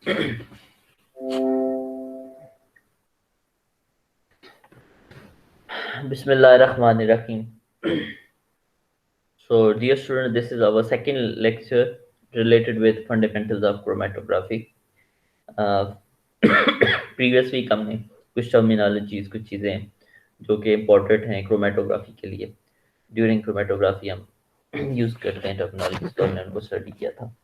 Bismillahirrahmanirrahim. So, dear student, this is our second lecture related with fundamentals of chromatography. Uh, previous week हमने कुछ terminologies कुछ चीज़ें जो कि इम्पोर्टेंट हैं क्रोमेटोग्राफी के लिए ड्यूरिंग क्रोमेटोग्राफी हम यूज़ करते हैं टर्मिनोलॉजीज तो हमने उनको स्टडी किया था।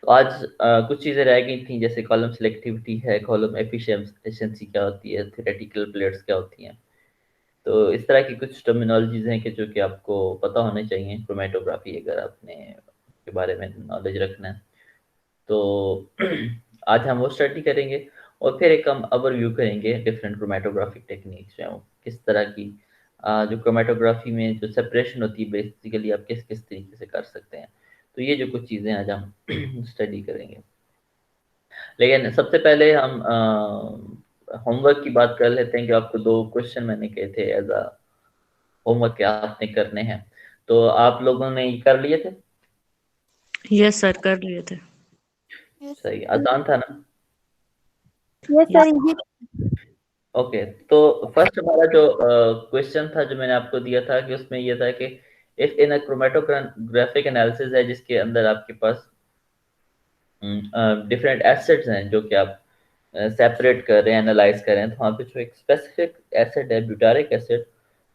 तो आज कुछ चीज़ें रह गई थी जैसे कॉलम सिलेक्टिविटी है, कॉलम एफिशिएंसी क्या होती है, थ्योरेटिकल प्लेट्स क्या होती हैं। तो इस तरह की कुछ टर्मिनोलॉजीज हैं कि जो कि आपको पता होने चाहिए क्रोमेटोग्राफी अगर आपने के बारे में नॉलेज रखना है। तो आज हम वो स्टडी करेंगे और फिर एक हम ओवरव्यू करेंगे डिफरेंट क्रोमेटोग्राफिक टेक्निक्स जो हैं वो किस तरह की जो क्रोमेटोग्राफी में जो सेपरेशन होती है बेसिकली आप किस किस तरीके से कर सकते हैं। तो ये जो कुछ चीज़ें आज हम स्टडी करेंगे। लेकिन सबसे पहले हम होमवर्क की बात कर लेते हैं कि आपको 2 क्वेश्चन मैंने कहे थे एज़ अ होमवर्क क्या आपने करने हैं। तो आप लोगों ने ये कर लिए थे? यस सर, कर लिए थे। सही, आसान था ना? Yes sir, easy. ओके, तो फर्स्ट हमारा जो क्वेश्चन था जो मैंने आपको दिया था कि उसमें ये था कि if in a chromatographic analysis है जिसके अंदर आपके पास डिफरेंट एसिड्स हैं जो कि आप सेपरेट कर रहे हैं, एनालाइज कर रहे हैं, तो वहाँ पे जो एक स्पेसिफिक एसिड है ब्यूटारिक एसिड,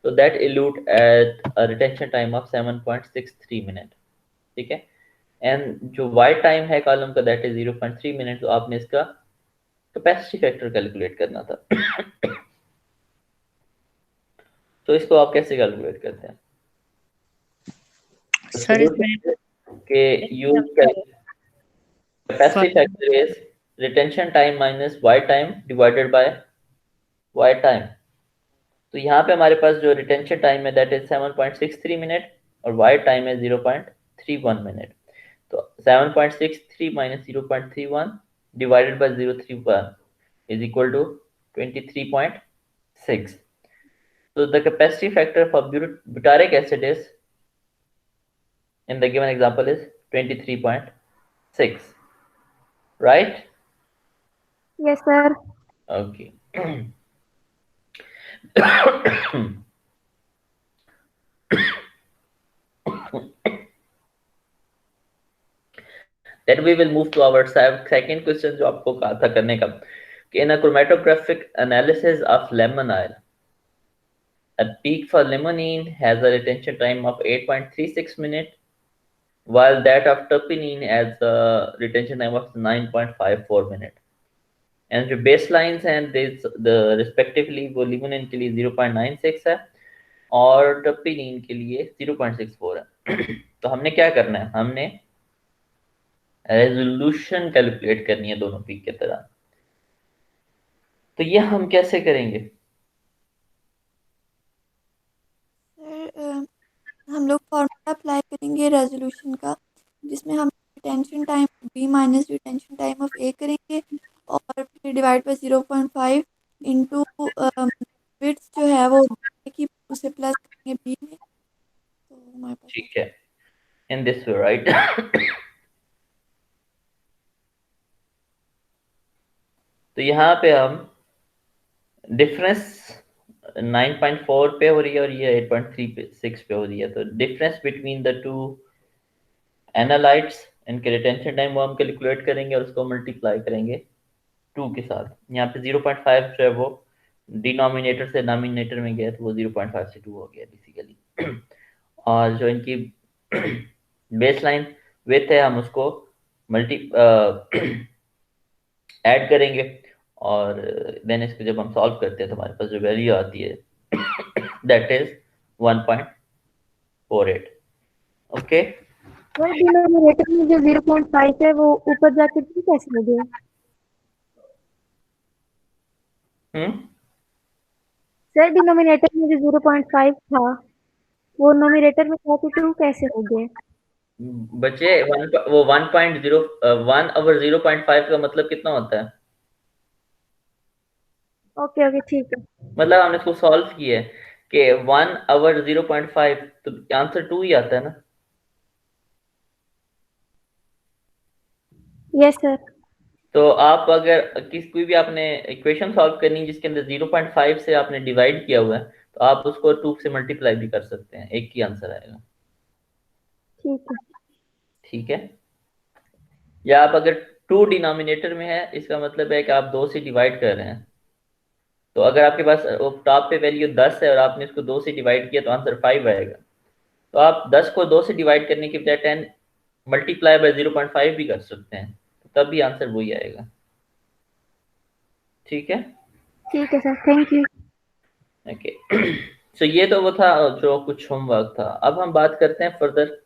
तो that elute at a retention time of 7.63 minute. ठीक है, एंड जो वाई टाइम है कॉलम का दैट इज 0.3 मिनट। तो आपने इसका कैपेसिटी फैक्टर कैलकुलेट करना था। तो इसको आप कैसे कैलकुलेट करते हैं? सर इसमें कि use capacity factor is retention time minus Y time divided by Y time. तो यहाँ पे हमारे पास जो रिटेंशन टाइम है दैट इज 7.63 मिनट और वाई टाइम है 0.31 मिनट। तो 7.63 minus 0.31 divided by 0.31 is equal to 23.6. So the capacity factor for butyric acid is in the given example is 23.6, right? Yes sir. Okay. Then we will move to our second question जो आपको कहा था करने का कि in a chromatographic analysis of lemon oil, a peak for limonene has a retention time of 8.36 minutes, while that of terpene has a retention time of 9.54 minutes. And जो baselines हैं the respectively वो limonene के लिए 0.96 है और terpene के लिए 0.64 है। तो हमने क्या करना है, हमने रेजोल्यूशन कैलकुलेट करनी है दोनों पीक की तरह। तो ये हम कैसे करेंगे? सर हम लोग फॉर्मूला अप्लाई करेंगे रेजोल्यूशन का, जिसमें हम retention time B minus retention time of A करेंगे और फिर डिवाइड बाय 0.5 इंटू विड्थ जो है वो की उसे प्लस करेंगे बी में, तो हमारे पास ठीक है, इन दिस वे राइट। तो यहाँ पे हम डिफरेंस 9.4 पे हो रही है और ये 8.36 पे हो रही है। तो डिफरेंस बिटवीन द टू एनालाइट्स इनके रिटेंशन टाइम वो हम कैलकुलेट करेंगे और उसको मल्टीप्लाई करेंगे 2 के साथ। यहाँ पे 0.5 जो है वो डिनोमिनेटर से नॉमिनेटर में गया तो वो 0.5 से 2 हो गया बेसिकली। और जो इनकी बेसलाइन विथ है हम उसको मल्टी ऐड करेंगे और देन इसको जब हम सॉल्व करते हैं तो हमारे पास जो वैल्यू आती है that is 1.48। Okay, sir denominator में जो 0.5 है वो ऊपर जाके भी कैसे हो गया? सर डिनोमिनेटर में जो 0.5 था वो नोमिनेटर में 42 कैसे हो गया? बच्चे वो 1.0 1 ओवर 0.5 का मतलब कितना होता है? ओके ओके ठीक है। मतलब हमने इसको सॉल्व किया है कि 1 ओवर 0.5 तो आंसर 2 ही आता है ना। Yes sir. तो आप अगर कोई भी आपने इक्वेशन सॉल्व करनी है जिसके अंदर 0.5 से आपने डिवाइड किया हुआ है, तो आप उसको 2 से मल्टीप्लाई भी कर सकते हैं, एक ही आंसर आएगा। ठीक है। ठीक है। या आप अगर 2 डिनोमिनेटर में है, इसका मतलब है कि आप 2 से डिवाइड कर रहे हैं, तो अगर आपके पास टॉप पे वैल्यू 10 है और आपने इसको 2 से डिवाइड किया तो आंसर 5 आएगा। तो आप 10 को 2 से डिवाइड करने के बजाय 10 मल्टीप्लाई बाय 0.5 भी कर सकते हैं, तो तब भी आंसर वही आएगा। ठीक है। ठीक है सर, थैंक यू। ओके। सो ये तो वो था जो कुछ होमवर्क था। अब हम बात करते हैं फर्दर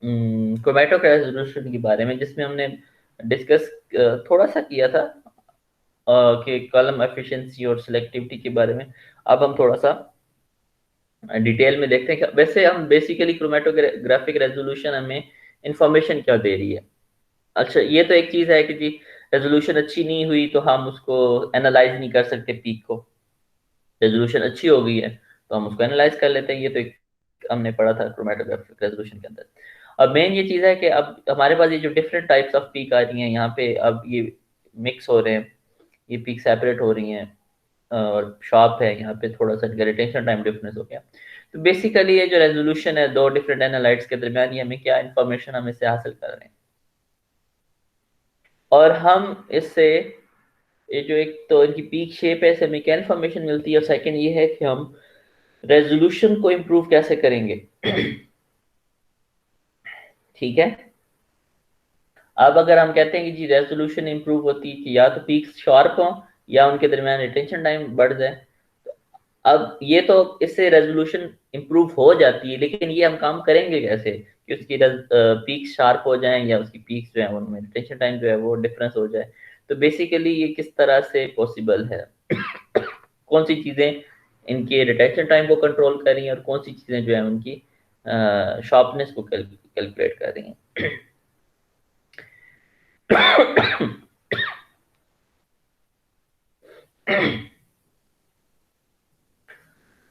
क्रोमैटोग्राफ रेजोल्यूशन के बारे में, जिसमें हमने डिस्कस थोड़ा सा किया था कि कॉलम एफिशिएंसी और सिलेक्टिविटी के बारे में। अब हम थोड़ा सा डिटेल में देखते हैं कि वैसे हम बेसिकली क्रोमैटोग्राफिक रेजोल्यूशन हमें इंफॉर्मेशन क्या दे रही है। अच्छा, ये तो एक चीज है कि जी रेजोल्यूशन अच्छी नहीं हुई तो हम उसको एनालाइज नहीं कर सकते पीक को। रेजोल्यूशन अच्छी हो गई है तो हम उसको एनालाइज कर लेते हैं। ये तो एक हमने पढ़ा था क्रोमैटोग्राफिक रेजोल्यूशन के अंदर। अब मेन ये चीज है कि अब हमारे पास ये जो डिफरेंट टाइप्स ऑफ पीक आ रही हैं यहाँ पे, अब ये मिक्स हो रहे हैं, ये पीक सेपरेट हो रही हैं और शार्प है, यहाँ पे थोड़ा सा रिटेंशन टाइम डिफरेंस हो गया। तो बेसिकली ये जो रेजोल्यूशन है दो डिफरेंट एनालाइट्स के दरमियान, ये हमें क्या इंफॉर्मेशन हम इससे हासिल कर रहे हैं, और हम इससे ये जो एक तो इनकी पीक शेप है इससे हमें क्या इंफॉर्मेशन मिलती है, और सेकंड ये है कि हम रेजोल्यूशन को इम्प्रूव कैसे करेंगे। ठीक है। अब अगर हम कहते हैं कि जी रेजोल्यूशन इंप्रूव होती है कि या तो पीक्स शार्प हो या उनके दरमियान रिटेंशन टाइम बढ़ जाए, तो अब ये तो इससे रेजोल्यूशन इंप्रूव हो जाती है, लेकिन ये हम काम करेंगे कैसे कि उसकी पीक्स शार्प हो जाएं या उसकी पीक्स जो है उनमें रिटेंशन टाइम जो है वो डिफरेंस हो जाए। तो बेसिकली ये किस तरह से पॉसिबल है, कौन सी चीजें इनके रिटेंशन टाइम को कंट्रोल कर रही हैं और कौन सी चीजें जो है उनकी शार्पनेस को कैलकुलेट कर रही हैं।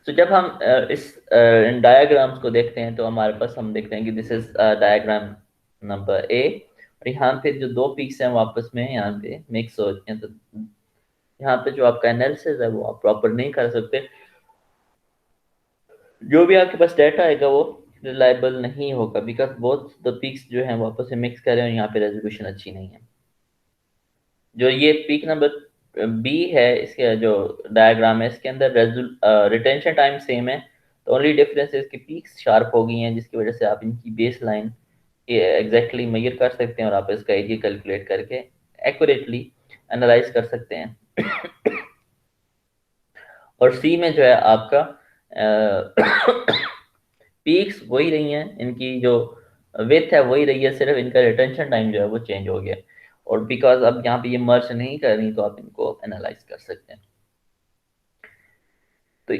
तो जब हम इस इन डायग्राम्स को देखते हैं तो हमारे पास हम देखते हैं कि this is diagram number A, और यहाँ पे जो दो पीक्स हैं वो आपस में यहाँ पे मिक्स हो रही हैं, तो यहाँ पे जो आपका एनालिसिस है वो आप प्रॉपर नहीं कर सकते, जो भी आपके पास डाटा आएगा वो रिलायबल नहीं होगा, बिकॉज बोथ द पीक्स जो हैं वो आपस में मिक्स कर रहे हैं और यहाँ पे रेजोल्यूशन अच्छी नहीं है। जो ये पीक नंबर बी है, इसके जो डायग्राम है इसके अंदर रिटेंशन टाइम सेम है, तो ओनली डिफरेंस है इसकी पीक्स शार्प हो गई हैं, जिसकी वजह से आप इनकी बेस लाइन एग्जैक्टली मेजर कर सकते हैं और आप इसका एरिया कैलकुलेट करके एक्यूरेटली एनालाइज कर सकते हैं। और सी में जो है आपका पीक्स वही रही हैं, इनकी जो विड्थ है वही रही है, सिर्फ इनका रिटेंशन टाइम जो है वो चेंज हो गया, और बिकॉज अब यहाँ पे ये मर्ज नहीं कर रही तो आप इनको एनालाइज कर सकते हैं। तो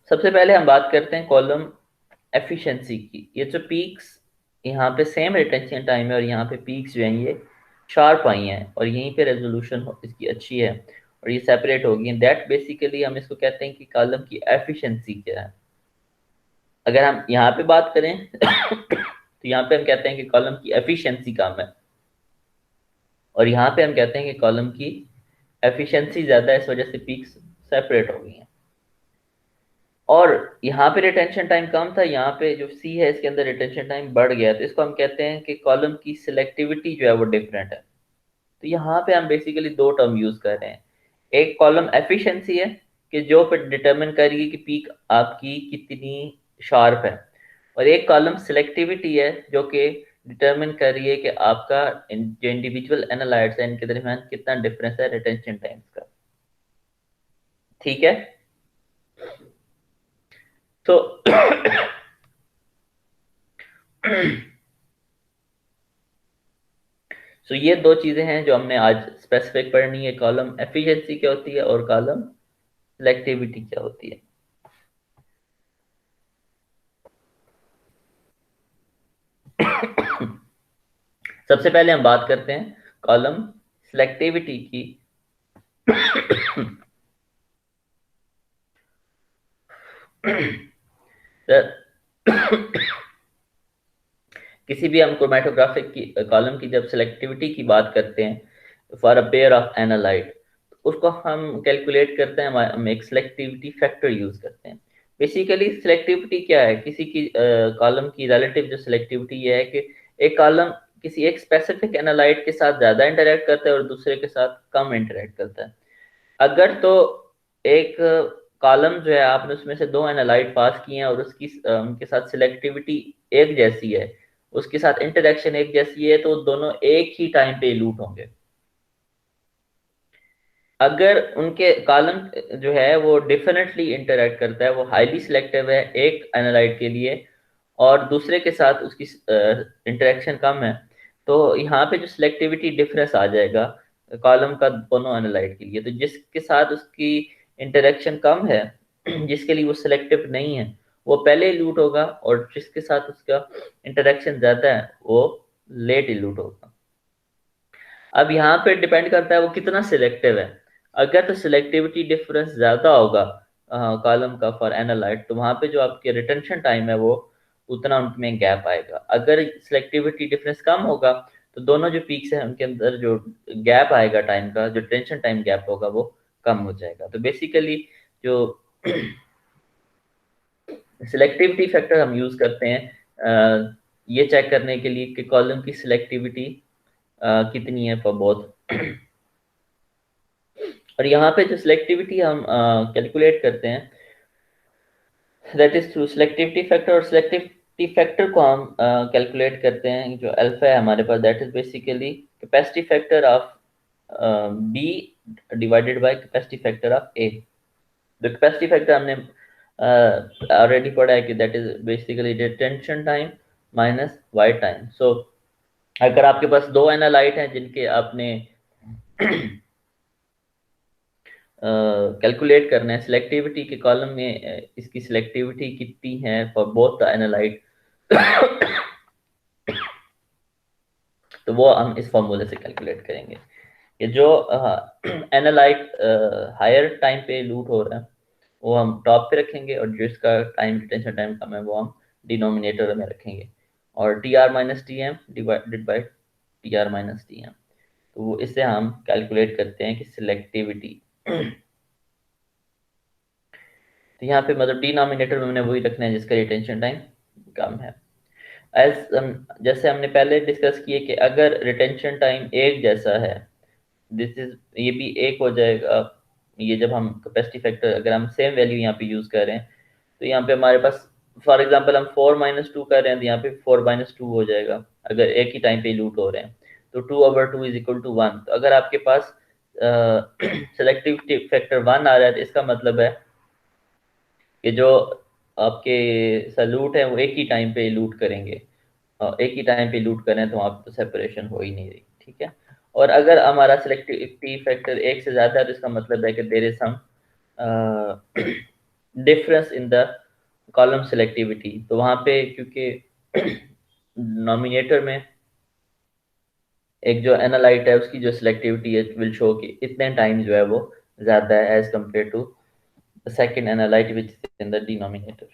सबसे पहले हम बात करते हैं कॉलम एफिशिएंसी की। ये जो पीक्स यहाँ पे सेम रिटेंशन टाइम है और यहाँ पे पीक्स जो हैं ये शार्प आई हैं और यहीं पे रेजोल्यूशन इसकी अच्छी है और ये सेपरेट हो गई हैं, दैट बेसिकली हम इसको कहते हैं कि कॉलम की एफिशिएंसी क्या है। अगर हम यहाँ पे बात करें तो यहाँ पे हम कहते हैं कि कॉलम की एफिशिएंसी कम है, और यहाँ पे हम कहते हैं कि कॉलम की एफिशिएंसी ज़्यादा है, इस वजह से पीक्स सेपरेट हो गई हैं। और यहाँ पे रिटेंशन टाइम कम था, यहाँ पे जो सी है इसके अंदर रिटेंशन टाइम बढ़ गया, तो इसको हम कहते हैं कि कॉलम की सिलेक्टिविटी जो है वो डिफरेंट है। तो यहाँ पे हम बेसिकली दो टर्म यूज कर रहे हैं, एक कॉलम एफिशिएंसी है कि जो पे डिटरमिन करेगी कि पीक आपकी कितनी शार्प है, और एक कॉलम सिलेक्टिविटी है जो कि डिटरमिन कर रही है कि आपका जो इंडिविजुअल एनालाइट्स है इनके दरमियान कितना डिफरेंस है रिटेंशन टाइम्स का। ठीक है। तो सो ये दो चीजें हैं जो हमने आज स्पेसिफिक पढ़नी है, कॉलम एफिशिएंसी क्या होती है और कॉलम सिलेक्टिविटी क्या होती है। सबसे पहले हम बात करते हैं कॉलम सिलेक्टिविटी की। किसी भी हम क्रोमैटोग्राफिक की कॉलम की जब सिलेक्टिविटी की बात करते हैं for a pair of analyte, उसको हम कैलकुलेट करते हैं, हम एक सिलेक्टिविटी फैक्टर यूज करते हैं। बेसिकली सिलेक्टिविटी क्या है, किसी की कॉलम की रिलेटिव जो सिलेक्टिविटी ये है कि एक कॉलम किसी एक स्पेसिफिक एनालाइट के साथ ज्यादा इंटरेक्ट करता है और दूसरे के साथ कम इंटरेक्ट करता है। अगर तो एक कॉलम जो है आपने उसमें से दो एनालाइट पास किए हैं और उसकी उनके साथ सिलेक्टिविटी एक जैसी है, उसके साथ इंटरेक्शन एक जैसी है, तो दोनों एक ही टाइम पे लूट होंगे। अगर उनके कॉलम जो है वो डिफरेंटली इंटरेक्ट करता है, वो हाईली सिलेक्टिव है एक एनालाइट के लिए और दूसरे के साथ उसकी इंटरेक्शन कम है, तो यहाँ पे जो सिलेक्टिविटी डिफरेंस आ जाएगा कॉलम का दोनों एनालाइट के लिए, तो जिसके साथ उसकी इंटरेक्शन कम है, जिसके लिए वो सिलेक्टिव नहीं है, वो पहले लूट होगा, और जिसके साथ उसका इंटरेक्शन ज्यादा है वो लेट लूट होगा। अब यहाँ पे डिपेंड करता है वो कितना सिलेक्टिव है। अगर तो सिलेक्टिविटी डिफरेंस ज्यादा होगा कॉलम का फॉर एनालाइट, तो वहां पे जो आपके रिटेंशन टाइम है वो उतना उनमें गैप आएगा। अगर सिलेक्टिविटी डिफरेंस कम होगा तो दोनों जो पीक्स हैं उनके अंदर जो गैप आएगा टाइम का, जो रिटेंशन टाइम गैप होगा वो कम हो जाएगा। तो बेसिकली जो सिलेक्टिविटी फैक्टर हम यूज करते हैं ये चेक करने के लिए कि कॉलम की सिलेक्टिविटी कितनी है फॉर बोथ। और यहाँ पे जो सिलेक्टिविटी हम कैलकुलेट करते हैं that is through selectivity factor, और सिलेक्टिविटी फैक्टर को हम कैलकुलेट करते हैं जो अल्फा है हमारे पास, that is basically capacity factor of B divided by capacity factor of A. The capacity factor हमने ऑलरेडी पढ़ा है कि that is basically detention time minus void time. So अगर आपके पास दो एनालाइट हैं जिनके आपने कैलकुलेट करना है सिलेक्टिविटी के कॉलम में, इसकी सिलेक्टिविटी कितनी है फॉर बोथ द एनालाइट, तो वो हम इस फॉर्मूले से कैलकुलेट करेंगे कि जो एनालाइट हायर टाइम पे लूट हो रहा है वो हम टॉप पे रखेंगे, और जिसका टाइम रिटेंशन टाइम कम है वो हम डिनोमिनेटर में रखेंगे, और T R minus T M divided by T R minus T M. तो वो इससे हम कैलकुलेट करते हैं कि सिलेक्टिविटी। तो यहाँ पे मतलब डिनोमिनेटर में हमने वही रखना है जिसका रिटेंशन टाइम कम है। जैसे हमने पहले डिस्कस किए कि अगर रिटेंशन टाइम एक जैसा है, दिस इज ये भी एक हो जाएगा। ये जब हम कैपेसिटी फैक्टर अगर हम सेम वैल्यू यहाँ पे यूज कर रहे हैं, तो यहाँ पे हमारे पास फॉर एग्जांपल हम 4-2 कर रहे हैं, तो यहाँ पे 4-2 हो जाएगा अगर एक ही टाइम पे लूट हो रहे हैं, तो 2/2 इज इक्वल टू 1। तो अगर आपके पास सेलेक्टिविटी फैक्टर 1 आ रहा है, तो इसका मतलब है कि जो आपके सलूट है वो एक ही टाइम पे लूट करेंगे, एक ही टाइम पे लूट करें तो वहाँ पे तो सेपरेशन हो ही नहीं रही, ठीक है। और अगर हमारा सिलेक्टिविटी फैक्टर एक से ज्यादा है, तो इसका मतलब है कि there is some difference in the column selectivity. तो वहाँ पे क्योंकि नॉमिनेटर में एक जो एनालाइट है उसकी जो सिलेक्टिविटी है विल शो कि इतने टाइम जो है वो ज्यादा है as compared to the second analyte which is in the denominator.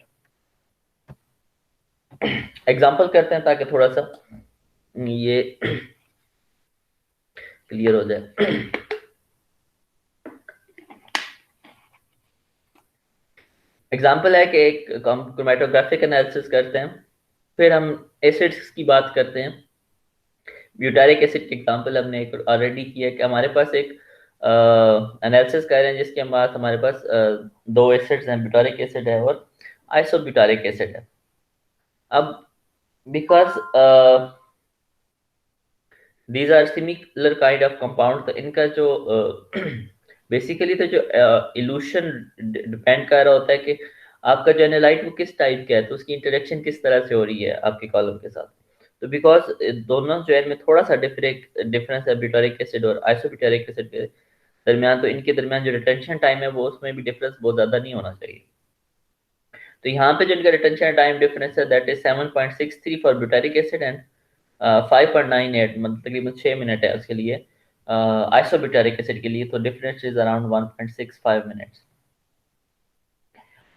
Example करते हैं ताकि थोड़ा सा ये क्लियर हो जाए। एग्जांपल है कि एक क्रोमैटोग्राफिक एनालिसिस करते हैं, फिर हम एसिड्स की बात करते हैं। ब्यूटारिक एसिड की एग्जांपल हमने एक ऑलरेडी किया कि हमारे पास एक एनालिसिस कर रहे हैं जिसके बाद हमारे पास दो एसिड्स हैं, ब्यूटारिक एसिड है और आइसोब्यूटारिक एसिड है। अब because these are similar kind of compound, तो इनका जो बेसिकली तो जो इल्यूशन डिपेंड कर रहा होता है कि आपका जो एनालाइट वो किस टाइप का है, तो उसकी इंटरेक्शन किस तरह से हो रही है आपके कॉलम के साथ। तो बिकॉज दोनों जो है इनमें थोड़ा सा डिफरेंस है ब्यूटारिक एसिड और आइसोब्यूटारिक एसिड के दरमियान, तो इनके दरमियान जो रिटेंशन टाइम है वो उसमें भी डिफरेंस बहुत ज्यादा नहीं होना चाहिए। तो यहाँ पे जो इनका रिटेंशन टाइम डिफरेंस है that is 7.63 for butyric acid and 5.98 मतलब तकरीबन 6 मिनट है उसके लिए आइसोब्यूटारिक एसिड के लिए, तो डिफरेंस इज अराउंड 1.65 मिनट्स।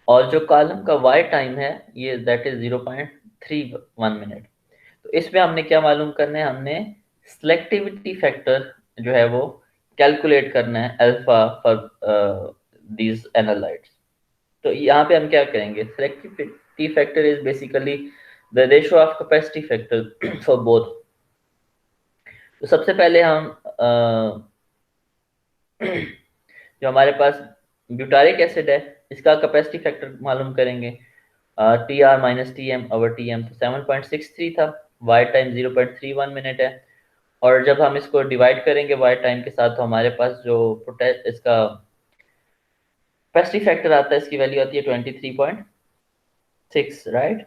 और जो कॉलम का वाई टाइम है ये दैट इज 0.31 मिनट। तो इसमें हमने क्या मालूम करना है, हमने सिलेक्टिविटी फैक्टर जो है वो कैलकुलेट करना है अल्फा फॉर दीज एनालाइट्स। तो यहाँ पे हम क्या करेंगे, selectivity factor is basically the ratio of capacity factor for both. तो सबसे पहले हम जो हमारे पास ब्यूटारिक एसिड है इसका कैपेसिटी फैक्टर मालूम करेंगे, T R minus T M over T M, तो 7.63 था, वाई टाइम 0.31 मिनट है। और जब हम इसको डिवाइड करेंगे वाई टाइम के साथ तो हमारे पास जो इसका कैपेसिटी फैक्टर आता है इसकी वैल्यू आती है 23.6, राइट।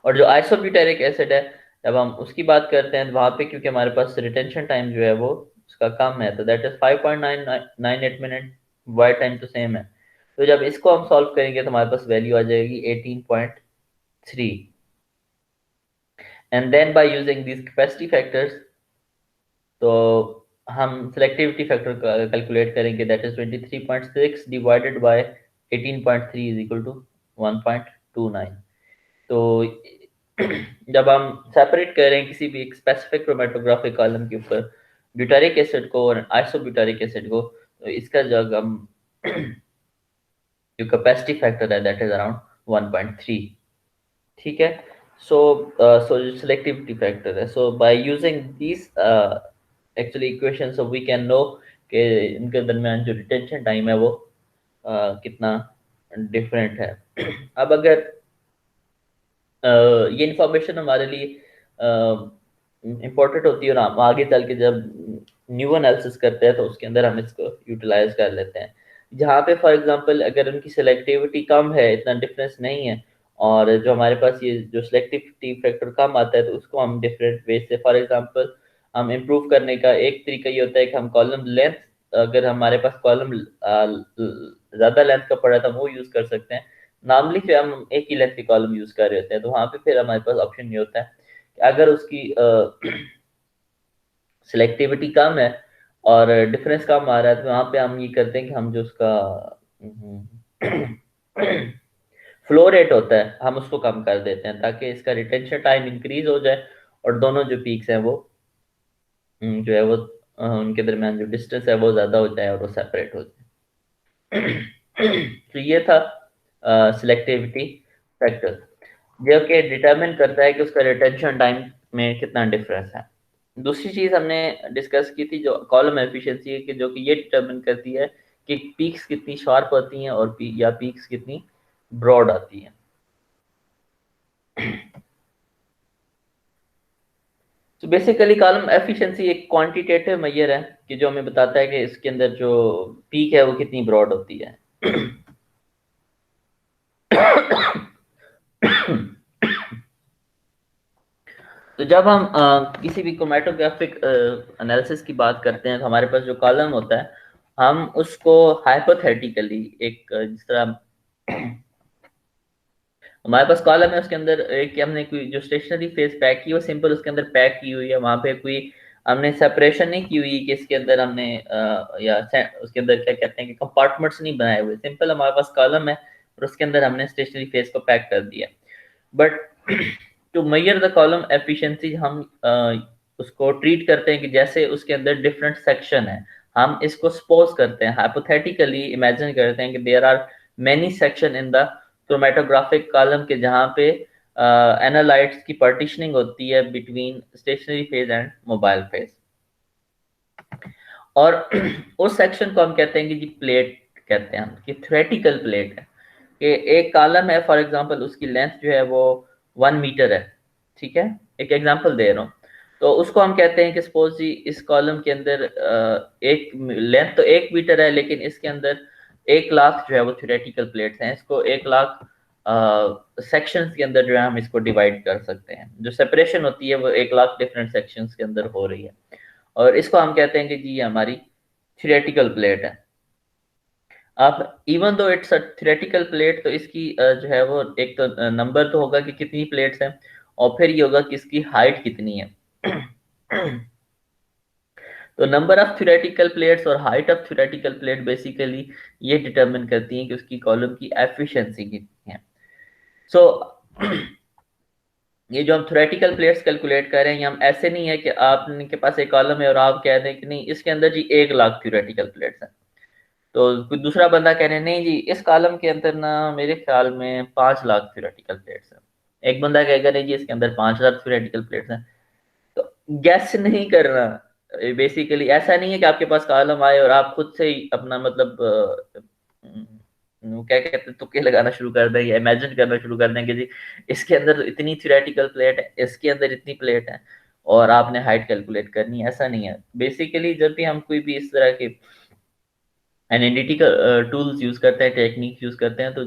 और जो आइसोब्यूटारिक एसिड है जब हम उसकी बात करते हैं वहां पे क्योंकि हमारे पास रिटेंशन टाइम जो है वो उसका कम है तो that is 5.98 minute, Y time तो सेम है। तो जब इसको हम सॉल्व करेंगे तो हमारे पास वैल्यू आ जाएगी 18.3 and then by using this capacity factors तो हम सिलेक्टिविटी फैक्टर कैलकुलेट करेंगे, that is 23.6 divided by 18.3 is equal to 1.29। तो जब हम सेपरेट कर रहे हैं किसी भी स्पेसिफिक क्रोमेटोग्राफिक कॉलम के ऊपर ब्यूटारिक एसिड को और आइसोब्यूटारिक एसिड को, तो इसका जो हम जो कैपेसिटी फैक्टर है दैट इज अराउंड 1.3, ठीक है। सो जो सिलेक्टिविटी फैक्टर है, so by using this actually equation so we can know कि इनके दरमियान जो रिटेंशन टाइम है वो कितना डिफरेंट है। अब अगर ये इंफॉर्मेशन हमारे लिए इम्पोर्टेंट होती है और हम आगे चल के जब न्यू एनालिसिस करते हैं तो उसके अंदर हम इसको यूटिलाइज कर लेते हैं। जहाँ पे फॉर एग्जांपल अगर उनकी सिलेक्टिविटी कम है, इतना डिफरेंस नहीं है, और जो हमारे पास ये जो सिलेक्टिविटी फैक्टर कम आता है तो उसको हम डिफरेंट वे से फॉर एग्जांपल हम इम्प्रूव करने का एक तरीका ये होता है कि हम कॉलम लेंथ, अगर हमारे पास कॉलम ज़्यादा लेंथ का पड़ा था वो यूज़ कर सकते हैं। नॉर्मली फिर हम एक ही लेंथ की कॉलम यूज़ कर रहे होते हैं तो वहाँ पे फिर हमारे पास ऑप्शन ये होता है कि अगर उसकी सिलेक्टिविटी कम है और डिफरेंस कम आ रहा है तो वहाँ पे हम ये करते हैं कि हम जो उसका फ्लो रेट होता है हम उसको कम कर देते हैं ताकि इसका रिटेंशन टाइम इंक्रीज हो जाए और दोनों जो पीक्स हैं वो जो है वो उनके दरमियान जो डिस्टेंस है वो ज़्यादा हो जाए और वो सेपरेट हो जाए। तो ये था सिलेक्टिविटी फैक्टर जो कि डिटरमिन करता है कि उसका रिटेंशन टाइम में कितना डिफरेंस है। दूसरी चीज हमने डिस्कस की थी जो कॉलम एफिशिएंसी है कि जो कि ये डिटरमिन करती है कि पीक्स कितनी शार्प होती हैं और या पीक्स कितनी ब्रॉड आती हैं। तो बेसिकली कॉलम एफिशिएंसी एक क्वांटिटेटिव मेजर है कि जो हमें बताता है कि इसके अंदर जो पीक है वो कितनी ब्रॉड होती है। तो जब हम किसी भी क्रोमेटोग्राफिक एनालिसिस की बात करते हैं तो हमारे पास जो कॉलम होता है हम उसको हाइपोथेटिकली एक जिस तरह हमारे पास कॉलम है उसके अंदर एक हमने कोई जो स्टेशनरी फेज पैक की वो सिंपल उसके अंदर पैक की हुई है, वहां पे कोई हमने सेपरेशन नहीं की हुई कि इसके अंदर हमने या उसके अंदर क्या कहते हैं कि कंपार्टमेंट्स नहीं बनाए हुए, सिंपल हमारे पास कॉलम है और उसके अंदर हमने स्टेशनरी फेज को पैक कर दिया। But to measure the column efficiency हम उसको ट्रीट करते हैं कि जैसे उसके अंदर डिफरेंट सेक्शन है, हम इसको सपोज करते हैं हाइपोथेटिकली इमेजिन करते हैं कि there are many section in the chromatographic column के जहाँ पे एनालाइट्स की पार्टीशनिंग होती है between stationary phase and mobile phase. और उस सेक्शन को हम कहते हैं कि जी प्लेट कहते हैं हम कि थ्योरेटिकल प्लेट है कि एक कॉलम है फॉर एग्जांपल उसकी लेंथ जो है वो 1 मीटर है, ठीक है, एक एग्जांपल दे रहा हूँ। तो उसको हम कहते हैं कि सपोज जी इस कॉलम के अंदर एक लेंथ तो 1 मीटर है लेकिन इसके अंदर 1 लाख जो है वो थ्योरेटिकल प्लेट्स हैं, इसको 1 लाख सेक्शंस के अंदर जो है हम इसको डिवाइड कर सकते हैं, जो सेपरेशन होती है वो 1 लाख डिफरेंट सेक्शंस के अंदर हो रही है और इसको हम कहते हैं कि जी ये हमारी थ्योरेटिकल प्लेट है। अब even though it's a theoretical plate तो इसकी जो है वो एक तो नंबर तो होगा कि कितनी प्लेट्स हैं और फिर ये होगा कि इसकी हाइट कितनी है। तो नंबर ऑफ थ्योरेटिकल प्लेट्स और height of theoretical plate basically ये डिटरमिन करती हैं कि उसकी कॉलम की एफिशिएंसी कितनी है। सो ये जो हम थ्योरेटिकल प्लेट्स कैलकुलेट कर रहे हैं, ये हम ऐसे नहीं है कि आपके पास एक कॉलम है और आप कह दें कि नहीं इसके अंदर जी 1 लाख थ्योरेटिकल प्लेट्स हैं, तो कोई दूसरा बंदा कह रहे हैं नहीं जी इस कॉलम के अंदर ना मेरे ख्याल में 5 लाख थ्योरेटिकल प्लेट्स हैं, एक बंदा कहेगा नहीं जी इसके अंदर 5 हजार थ्योरेटिकल प्लेट्स हैं। तो गैस नहीं करना, बेसिकली ऐसा नहीं है कि आपके पास कॉलम आए और आप खुद से ही अपना मतलब क्या कहते हैं तुक्के लगाना शुरू कर दें या इमेजिन करना शुरू कर दें कि जी इसके अंदर इतनी थ्योरेटिकल प्लेट है, इसके अंदर इतनी प्लेट है और आपने हाइट कैलकुलेट करनी है, ऐसा नहीं है। बेसिकली जब भी हम कोई भी इस तरह के एनालिटिकल टूल्स यूज करते हैं, टेक्निक यूज करते हैं, तो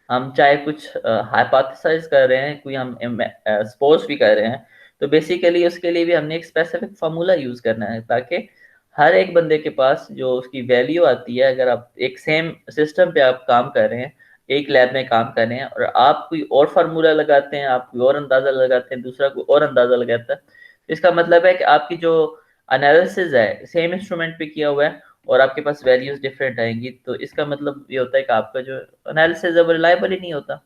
हम चाहे कुछ हाइपोथेसाइज कर रहे हैं, कोई हम सपोज भी कर रहे हैं, तो बेसिकली उसके लिए भी हमने एक स्पेसिफिक फार्मूला यूज करना है ताकि हर एक बंदे के पास जो उसकी वैल्यू आती है, अगर आप एक सेम सिस्टम पे आप काम कर रहे हैं, एक लैब में काम कर रहे हैं और आप कोई और फार्मूला लगाते हैं, आप कोई और अंदाजा लगाते हैं, दूसरा कोई और अंदाजा लगाता है, तो इसका मतलब है कि आपकी जो एनालिसिस है सेम इंस्ट्रूमेंट पे किया हुआ है और आपके पास वैल्यूज डिफरेंट आएंगी, तो इसका मतलब ये होता है कि आपका जो एनालिसिस है वो रिलायबल ही नहीं होता।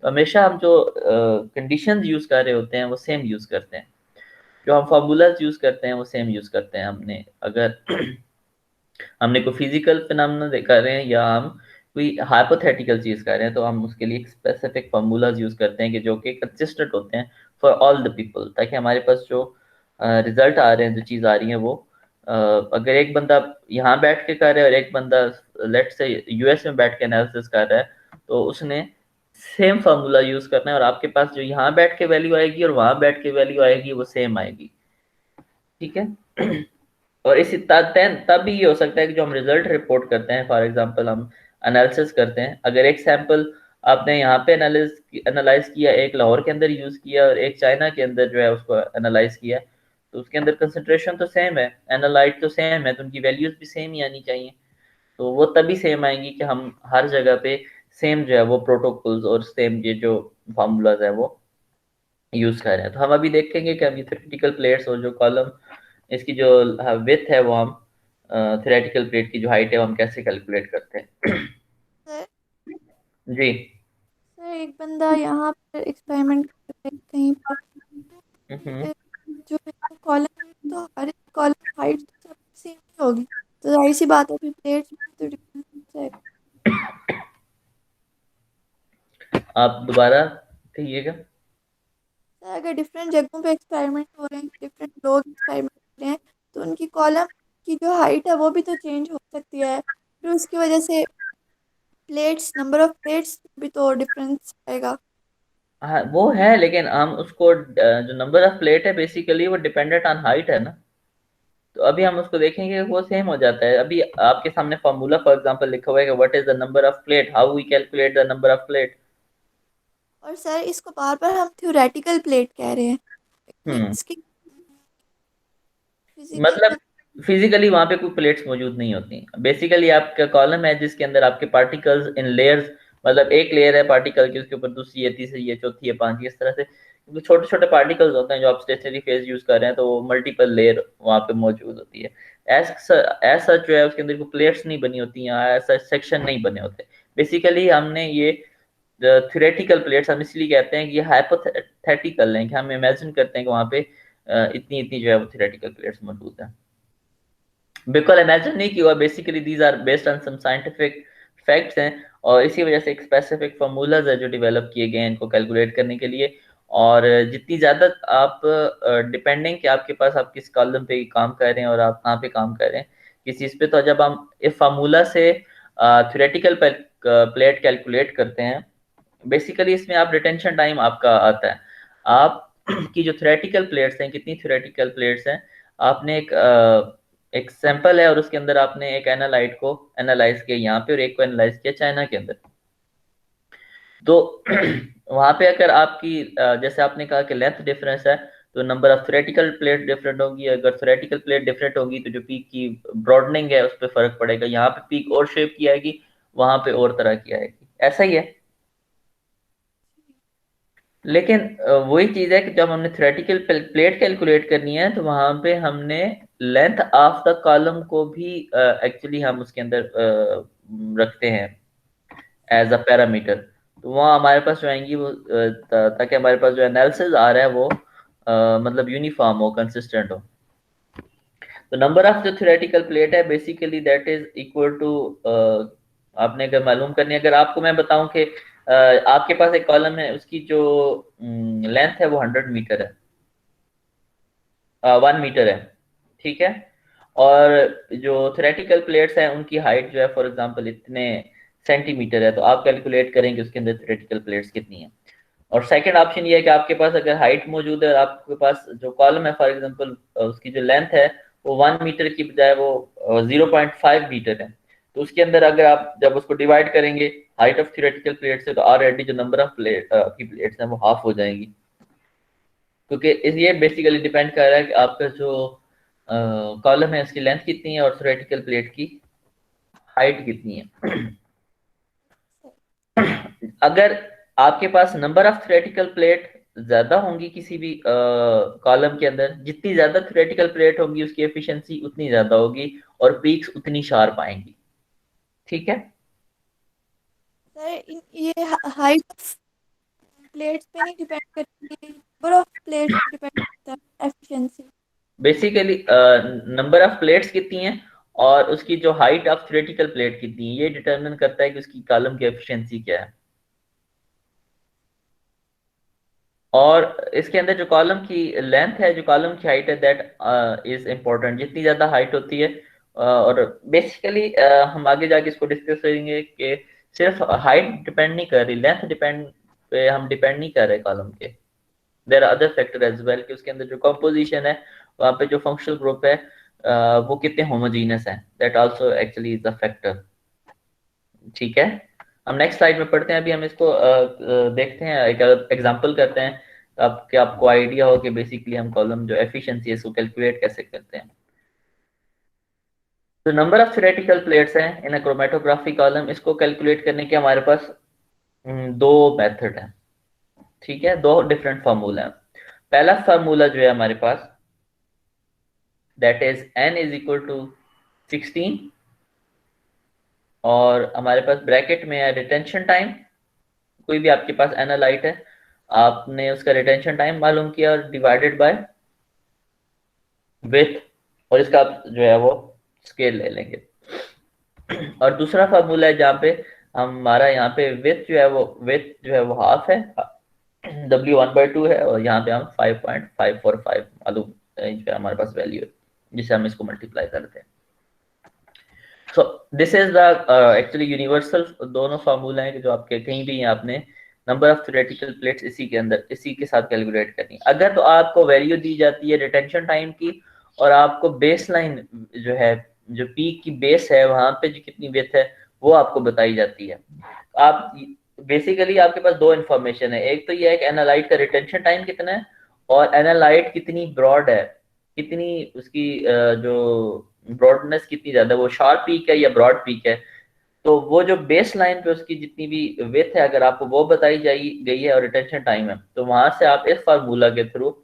तो हमेशा हम जो कंडीशंस यूज कर रहे होते हैं वो सेम यूज करते हैं, जो हम फार्मूलाज यूज करते हैं वो सेम यूज करते हैं। हमने अगर हमने कोई फिजिकल फिनोमेना कर रहे हैं या हम कोई हाइपोथेटिकल चीज कर रहे हैं, तो हम उसके लिए एक स्पेसिफिक फार्मूलाज यूज करते हैं कि जो कि कंसिस्टेंट होते हैं फॉर ऑल द पीपल, ताकि हमारे पास जो रिजल्ट आ रहे हैं, जो चीज आ रही है वो अगर एक बंदा यहाँ बैठ के कर रहा है और एक बंदा लेट से यूएस में बैठ के एनालिसिस कर रहा है, तो उसने सेम फार्मूला यूज करना है और आपके पास जो यहाँ बैठ के वैल्यू आएगी और वहां बैठ के वैल्यू आएगी वो सेम आएगी, ठीक है। और इसी तब भी ये हो सकता है कि जो हम रिजल्ट रिपोर्ट करते हैं, फॉर एग्जांपल हम एनालिसिस करते हैं, अगर एक सैंपल आपने यहाँ पे एनालाइज किया, एक लाहौर के अंदर यूज किया और एक चाइना के अंदर जो है उसको एनालाइज किया, तो उसके अंदर कंसंट्रेशन तो सेम है, एनालाइट तो सेम है, तो उनकी वैल्यूज भी सेम ही आनी चाहिए। तो वो तभी सेम आएंगी कि हम हर जगह पे सेम जो है वो प्रोटोकॉल्स और सेम ये जो फार्मूलाज है वो यूज कर रहे हैं। तो हम अभी देखेंगे कि अभी थ्योरेटिकल प्लेट्स और जो कॉलम इसकी जो विथ है वो हम थ्योरेटिकल प्लेट की जो हाइट है वो हम कैसे कैलकुलेट करते हैं। सर जी। सर एक बंदा यहाँ पर एक्सपेरिमेंट कर रहा है कहीं पर, हम्म। तो जो है कॉलम, तो हर एक कॉलम हाइट तो सब सेम ही होगी, तो जाहिर सी बात है फिर प्लेट्स में तो डिफरेंस जाएगा। आप दोबारा कहिएगा। सर अगर डिफरेंट जगहों पे एक्सपेरिमेंट हो रहे हैं, डिफरेंट लोग एक्सपेरिमेंट कर रहे हैं, तो उनकी कॉलम की जो हाइट है वो भी तो चेंज हो सकती है, फिर उसकी वजह से प्लेट्स, नंबर ऑफ प्लेट्स भी तो डिफरेंस आएगा। हाँ वो है, लेकिन हम उसको जो नंबर ऑफ प्लेट है बेसिकली वो डिपेंडेंट ऑन हाइट है ना, तो अभी हम उसको देखेंगे वो सेम हो जाता है। अभी आपके सामने फॉर्मूला फॉर एग्जांपल लिखा हुआ है कि what is the number of plate, how we calculate the number of plate. और सर इसको बार बार हम थ्योरेटिकल प्लेट कह रहे हैं, हम्म। इसकी फिजिकल मतलब में। फिजिकली वहां पे कोई प्लेट्स मौजूद नहीं होती, बेसिकली आपका कॉलम है जिसके अंदर आपके पार्टिकल्स इन लेयर्स, मतलब एक लेयर है पार्टिकल की, उसके ऊपर दूसरी है, तीसरी है, चौथी है, पांचवी, इस तरह से, क्योंकि छोटे छोटे पार्टिकल्स होते हैं जो आप स्टेशनरी फेज यूज कर रहे हैं, तो मल्टीपल लेयर वहां पे मौजूद होती है। ऐसा जो है उसके अंदर कोई प्लेट्स नहीं बनी होती हैं, ऐसा सेक्शन नहीं बने होते। बेसिकली हमने ये थ्योरेटिकल प्लेट्स हम इसलिए कहते हैं कि ये हाइपोथेटिकल हैं, कि हम इमेजिन करते हैं कि वहां पे इतनी इतनी जो है वो थ्योरेटिकल प्लेट्स मौजूद है। बिल्कुल इमेजिन नहीं किया, basically these are based on some scientific facts हैं, और इसी वजह से एक स्पेसिफिक फार्मूलाज है जो डेवलप किए गए हैं इनको कैलकुलेट करने के लिए। और जितनी ज़्यादा आप डिपेंडिंग कि आपके पास आप किस कॉलम पे काम कर रहे हैं और आप कहाँ पे काम कर रहे हैं किस चीज़ पे, तो जब हम इस फार्मूला से थ्योरेटिकल प्लेट कैलकुलेट करते हैं, बेसिकली इसमें आप रिटेंशन टाइम आपका आता है, आप की जो थ्योरेटिकल प्लेट्स हैं, कितनी थ्योरेटिकल प्लेट्स हैं, आपने एक सैंपल है और उसके अंदर आपने एक एनालाइट को एनालाइज किया यहाँ पे और एक को एनालाइज किया चाइना के अंदर, तो वहां पे अगर आपकी जैसे आपने कहा कि लेंथ डिफरेंस है, तो number of theoretical plate different होगी, अगर थ्योरेटिकल प्लेट डिफरेंट होगी तो जो पीक की ब्रॉडनिंग है उस पर फर्क पड़ेगा, यहाँ पे पीक और शेप की आएगी, वहां पे और तरह की आएगी, ऐसा ही है। लेकिन वही चीज है कि जब हमने थ्योरेटिकल प्लेट कैलकुलेट करनी है, तो वहां पे हमने लेंथ ऑफ द कॉलम को भी एक्चुअली हम उसके अंदर रखते हैं एज अ पैरामीटर। तो तो वहाँ हमारे पास जो आएंगी वो ताकि हमारे पास जो एनालिसिस आ रहा है वो मतलब यूनिफॉर्म हो, कंसिस्टेंट हो। तो नंबर ऑफ जो थ्योरेटिकल प्लेट है basically that is equal to, आपने अगर मालूम करनी है, अगर आपको मैं बताऊं कि आपके पास एक कॉलम है, उसकी जो लेंथ है वो 100 मीटर है, 1 मीटर है, ठीक है। और जो थ्योरेटिकल प्लेट्स हैं उनकी हाइट जो है फॉर एग्जांपल इतने सेंटीमीटर है, तो आप कैलकुलेट करेंगे उसके अंदर थ्योरेटिकल प्लेट्स कितनी है। और सेकंड ऑप्शन ये है कि आपके पास अगर हाइट मौजूद है और आपके पास जो कॉलम है फॉर एग्जांपल उसकी जो लेंथ है वो 1 मीटर की बजाय वो 0.5 मीटर है, तो उसके अंदर अगर आप जब उसको डिवाइड करेंगे हाइट ऑफ थ्योरेटिकल प्लेट से, तो ऑलरेडी जो नंबर ऑफ प्लेट की प्लेट्स हैं वो हाफ हो जाएंगी, क्योंकि ये बेसिकली डिपेंड कर रहा है कि आपका जो कॉलम है उसकी लेंथ कितनी है और थ्योरेटिकल प्लेट की हाइट कितनी है। अगर आपके पास नंबर ऑफ थ्योरेटिकल प्लेट ज्यादा होंगी किसी भी कॉलम के अंदर, जितनी ज्यादा थ्योरेटिकल प्लेट होंगी उसकी एफिशिएंसी उतनी ज्यादा होगी और पीक्स उतनी शार्प आएंगी, ठीक है। सर ये हाइट ऑफ प्लेट्स पे नहीं डिपेंड करती, नंबर ऑफ प्लेट्स पे डिपेंड करता है efficiency. Basically number of plates कितनी है और उसकी जो हाइट ऑफ थ्योरेटिकल प्लेट कितनी है ये डिटरमिन करता है कि उसकी कॉलम की एफिशिएंसी क्या है। और इसके अंदर जो कॉलम की लेंथ है, जो कॉलम की हाइट है, दैट इज इम्पोर्टेंट। जितनी ज्यादा हाइट होती है और बेसिकली हम आगे जाके इसको डिस्कस करेंगे कि सिर्फ हाइट डिपेंड नहीं कर रही, लेंथ डिपेंड पे हम डिपेंड नहीं कर रहे कॉलम के, there are other factor as well, कि उसके अंदर जो कंपोजिशन है वहाँ पे जो फंक्शनल ग्रुप है वो कितने होमोजीनियस हैं, that also actually is a factor, ठीक है। हम नेक्स्ट स्लाइड में पढ़ते हैं, अभी हम इसको देखते हैं, एक एग्जांपल करते हैं कि आपको आइडिया हो कि बेसिकली हम कॉलम जो एफिशिएंसी है इसको कैलकुलेट कैसे करते हैं। तो नंबर ऑफ थ्योरेटिकल प्लेट्स हैं इन अ क्रोमेटोग्राफी कॉलम, इसको कैलकुलेट करने के हमारे पास दो मेथड हैं, ठीक है, दो डिफरेंट फार्मूला हैं। पहला फार्मूला जो है हमारे पास that is n is equal to 16 और हमारे पास ब्रैकेट में है रिटेंशन टाइम। कोई भी आपके पास एनालाइट है, आपने उसका रिटेंशन टाइम मालूम किया और डिवाइडेड बाय विथ, और इसका आप जो है वो स्केल ले लेंगे। और दूसरा फार्मूला है जहाँ पे हमारा यहाँ पे विथ जो है वो हाफ है, W1/2 है, और यहाँ पे हम 5.545 मालूम जो हमारे पास वैल्यू है जिसे हम इसको मल्टीप्लाई करते हैं। So this is the actually universal दोनों फार्मूला हैं जो आपके कहीं भी आपने नंबर ऑफ थ्योरेटिकल प्लेट्स इसी के अंदर इसी के साथ कैलकुलेट करनी है। अगर तो आपको वैल्यू दी जाती है रिटेंशन टाइम की और आपको बेस लाइन जो है, जो पीक की बेस है वहां पे जो कितनी विड्थ है वो आपको बताई जाती है। आप बेसिकली आपके पास दो इंफॉर्मेशन है, एक तो ये है कि एनालाइट का रिटेंशन टाइम कितना है और एनालाइट कितनी ब्रॉड है, कितनी उसकी जो ब्रॉडनेस कितनी ज्यादा, वो शार्प पीक है या ब्रॉड पीक है। तो वो जो बेस लाइन पे उसकी जितनी भी विड्थ है अगर आपको वो बताई गई है और रिटेंशन टाइम है, तो वहां से आप इस फार्मूला के थ्रू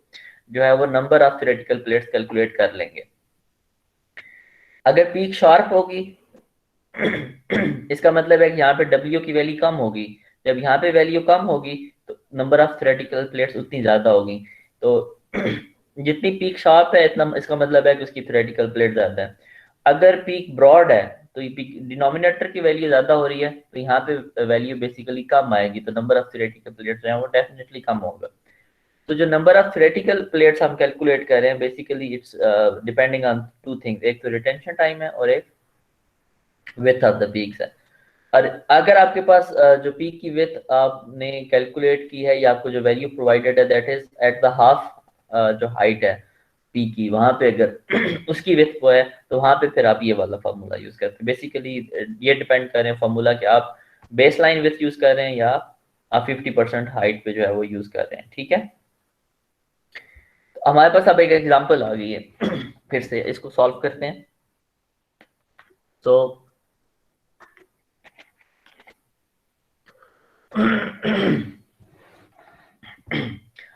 जो है वो number of theoretical plates calculate कर लेंगे। अगर पीक शार्प होगी इसका मतलब है कि यहाँ पे W की वैल्यू कम होगी, जब यहाँ पे वैल्यू कम होगी तो नंबर ऑफ थ्योरेटिकल प्लेट्स उतनी ज्यादा होगी। तो जितनी पीक शार्प है इतना इसका मतलब है कि उसकी थ्योरेटिकल प्लेट ज्यादा है। अगर पीक ब्रॉड है तो ये पीक डिनोमिनेटर की वैल्यू ज्यादा हो रही है, तो यहाँ पे वैल्यू बेसिकली कम आएगी, तो नंबर ऑफ थ्योरेटिकल प्लेट्स जो है वो डेफिनेटली कम होगा। तो जो नंबर ऑफ थ्योरेटिकल प्लेट्स हम कैलकुलेट कर रहे हैं basically it's depending on two things, एक तो रिटेंशन टाइम है और एक विड्थ ऑफ द पीक्स है। और अगर आपके पास जो पीक की विड्थ आपने कैलकुलेट की है या आपको जो वैल्यू प्रोवाइडेड है that is at the half जो हाइट है पीक की, वहां पे अगर उसकी विड्थ वो है तो वहां पे फिर आप ये वाला फार्मूला यूज करते हैं। बेसिकली ये डिपेंड कर रहे हैं फार्मूला कि आप बेस लाइन विड्थ यूज कर रहे हैं या आप 50% हाइट पे जो है वो यूज कर रहे हैं, ठीक है। तो हमारे पास अब एक एग्जांपल आ गई है फिर से इसको सॉल्व करते हैं। तो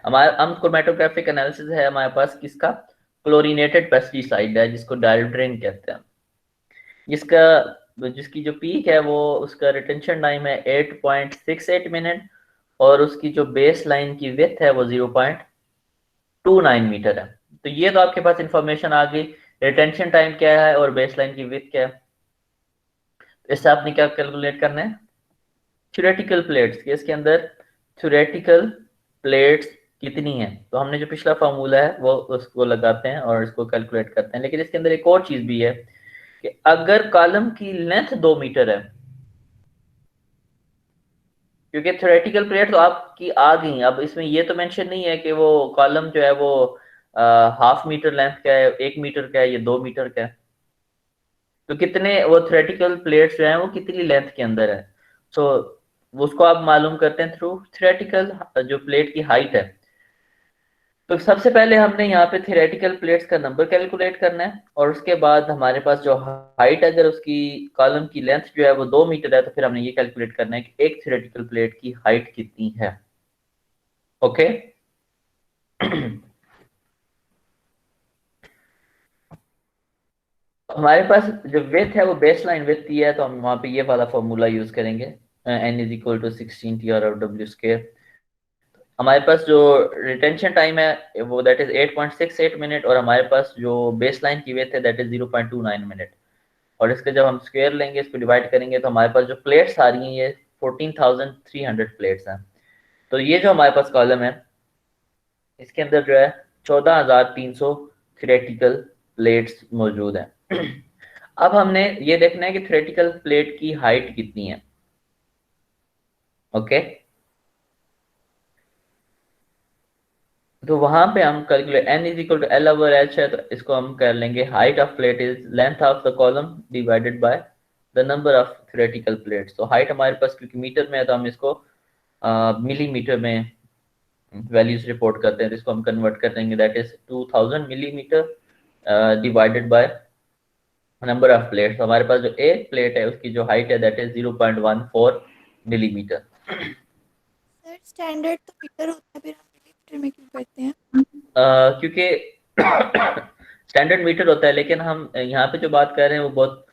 हमारे हम क्रोमेटोग्राफिक एनालिसिस है हमारे पास किसका, क्लोरीनेटेड पेस्टिसाइड है जिसको डायल्ड्रिन कहते हैं, जिसका जिसकी जो पीक है वो उसका रिटेंशन टाइम है 8.68 मिनट और उसकी जो बेस लाइन की विड्थ है वो 0.29 मीटर है। तो ये तो आपके पास इंफॉर्मेशन आ गई, रिटेंशन टाइम क्या है और बेस लाइन की विड्थ क्या है। इससे आपने क्या कैलकुलेट करना है, थ्योरेटिकल प्लेट्स के, इसके अंदर थ्योरेटिकल प्लेट्स कितनी है। तो हमने जो पिछला फार्मूला है वो उसको लगाते हैं और इसको कैलकुलेट करते हैं। लेकिन इसके अंदर एक और चीज भी है कि अगर कॉलम की लेंथ 2 मीटर है, क्योंकि थ्योरेटिकल प्लेट तो आपकी आ गई, अब इसमें ये तो मेंशन नहीं है कि वो कॉलम जो है वो हाफ मीटर लेंथ का है, 1 मीटर का है या 2 मीटर का है। तो कितने वो थ्योरेटिकल प्लेट्स जो है वो कितनी लेंथ के अंदर है, सो उसको आप मालूम करते हैं थ्रू थ्योरेटिकल जो प्लेट की हाइट है। तो सबसे पहले हमने यहाँ पे थ्योरेटिकल प्लेट्स का नंबर कैलकुलेट करना है और उसके बाद हमारे पास जो हाइट, अगर उसकी कॉलम की लेंथ जो है वो 2 मीटर है तो फिर हमने ये कैलकुलेट करना है कि एक थ्योरेटिकल प्लेट की हाइट कितनी है। ओके हमारे पास जो विड्थ है वो बेस लाइन विड्थ दी है, तो हम वहां पे ये वाला फॉर्मूला यूज करेंगे, n is equal to 16 TR/W square. हमारे पास जो रिटेंशन टाइम है वो दैट इज 8.68 मिनट और हमारे पास जो बेस लाइन की विड्थ है दैट इज 0.29 मिनट। और इसके जब हम स्क्वायर लेंगे, इसको डिवाइड करेंगे, तो हमारे पास जो प्लेट्स आ रही हैं ये 14,300 प्लेट्स हैं। तो ये जो हमारे पास कॉलम है इसके अंदर जो है 14,300 थ्योरेटिकल प्लेट्स मौजूद हैं। अब हमने ये देखना है कि थ्योरेटिकल प्लेट की हाइट कितनी है। ओके तो वहां पे हम calculate n is equal to L over h है, तो इसको हम कर लेंगे height of plate is length of the column divided by the number of theoretical plates. तो हाइट हमारे पास क्योंकि मीटर में है तो हम इसको मिलीमीटर में वैल्यूज रिपोर्ट करते हैं, तो इसको हम कन्वर्ट कर देंगे, that is 2000 millimetre divided by number of plates. तो हमारे पास जो एक प्लेट है उसकी जो हाइट है that is 0.14 millimetre. Sir standard तो मीटर होता है, फिर हम मिलीमीटर में क्यों करते हैं? क्योंकि स्टैंडर्ड मीटर होता है, लेकिन हम यहाँ पे जो बात कर रहे हैं वो बहुत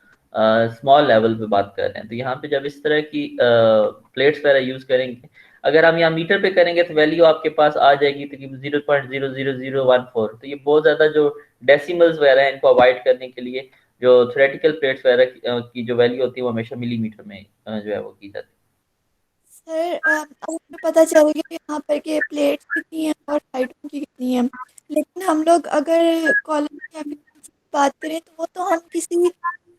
स्मॉल लेवल पे बात कर रहे हैं। तो यहाँ पे जब इस तरह की प्लेट्स वगैरह यूज करेंगे, अगर हम यहाँ मीटर पे करेंगे तो वैल्यू आपके पास आ जाएगी तकरीबन 0.00014। तो ये बहुत ज्यादा जो डेसिमल्स वगैरह हैं इनको अवॉइड करने के लिए जो थ्योरेटिकल प्लेट्स वगैरह की जो वैल्यू होती है वो हमेशा मिलीमीटर में जो है वो की जाती है। सर अब हमें पता चल गया यहाँ पर कि प्लेट्स कितनी हैं और हाइट उनकी कितनी है, लेकिन हम लोग अगर कॉलम की एफिशिएंसी की बात करें तो वो तो हम किसी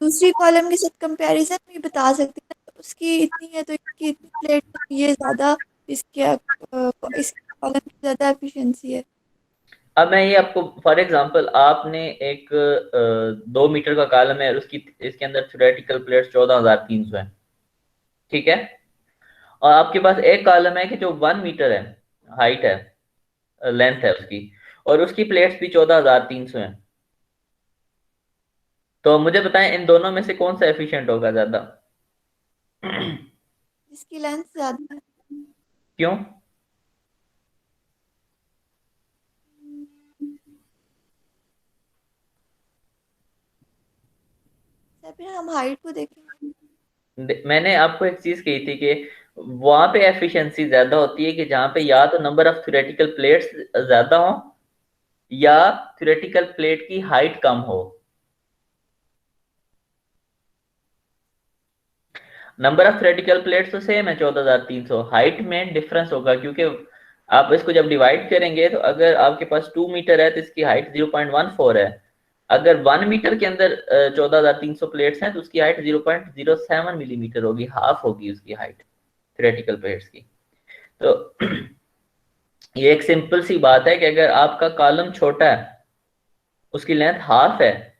दूसरी कॉलम के साथ कंपैरिजन में बता सकते हैं ना, उसकी इतनी है तो इसकी इतनी प्लेट, तो ये ज़्यादा इसके इस कॉलम की ज़्यादा एफिशिएंसी है। अब मैं ये आपको फॉर एग्जांपल, आपने एक 2 मीटर का कॉलम है और उसकी इसके अंदर थ्योरेटिकल प्लेट्स 14,300 है, ठीक है। और आपके पास एक कॉलम है कि जो 1 मीटर है हाइट है, लेंथ है उसकी, और उसकी प्लेट्स भी 14,300 है। तो मुझे बताएं इन दोनों में से कौन सा एफिशिएंट होगा ज्यादा? जिसकी लेंथ ज़्यादा है। क्यों? सर फिर हम हाइट को देखेंगे। मैंने आपको एक चीज कही थी कि वहां पे एफिशिएंसी ज्यादा होती है कि जहां पे या तो नंबर ऑफ थ्योरेटिकल प्लेट्स ज्यादा हो या थ्योरेटिकल प्लेट की हाइट कम हो। नंबर ऑफ थ्योरेटिकल प्लेट्स तो सेम है 14,300, हाइट में डिफरेंस होगा क्योंकि आप इसको जब डिवाइड करेंगे तो अगर आपके पास 2 मीटर है तो इसकी हाइट 0.14 है। अगर 1 मीटर के अंदर 14,300 प्लेट्स हैं तो उसकी हाइट 0.07 मिलीमीटर होगी, हाफ होगी उसकी हाइट थ्योरेटिकल प्लेट्स की। तो ये एक सिंपल सी बात है कि अगर आपका कॉलम छोटा है, उसकी लेंथ हाफ है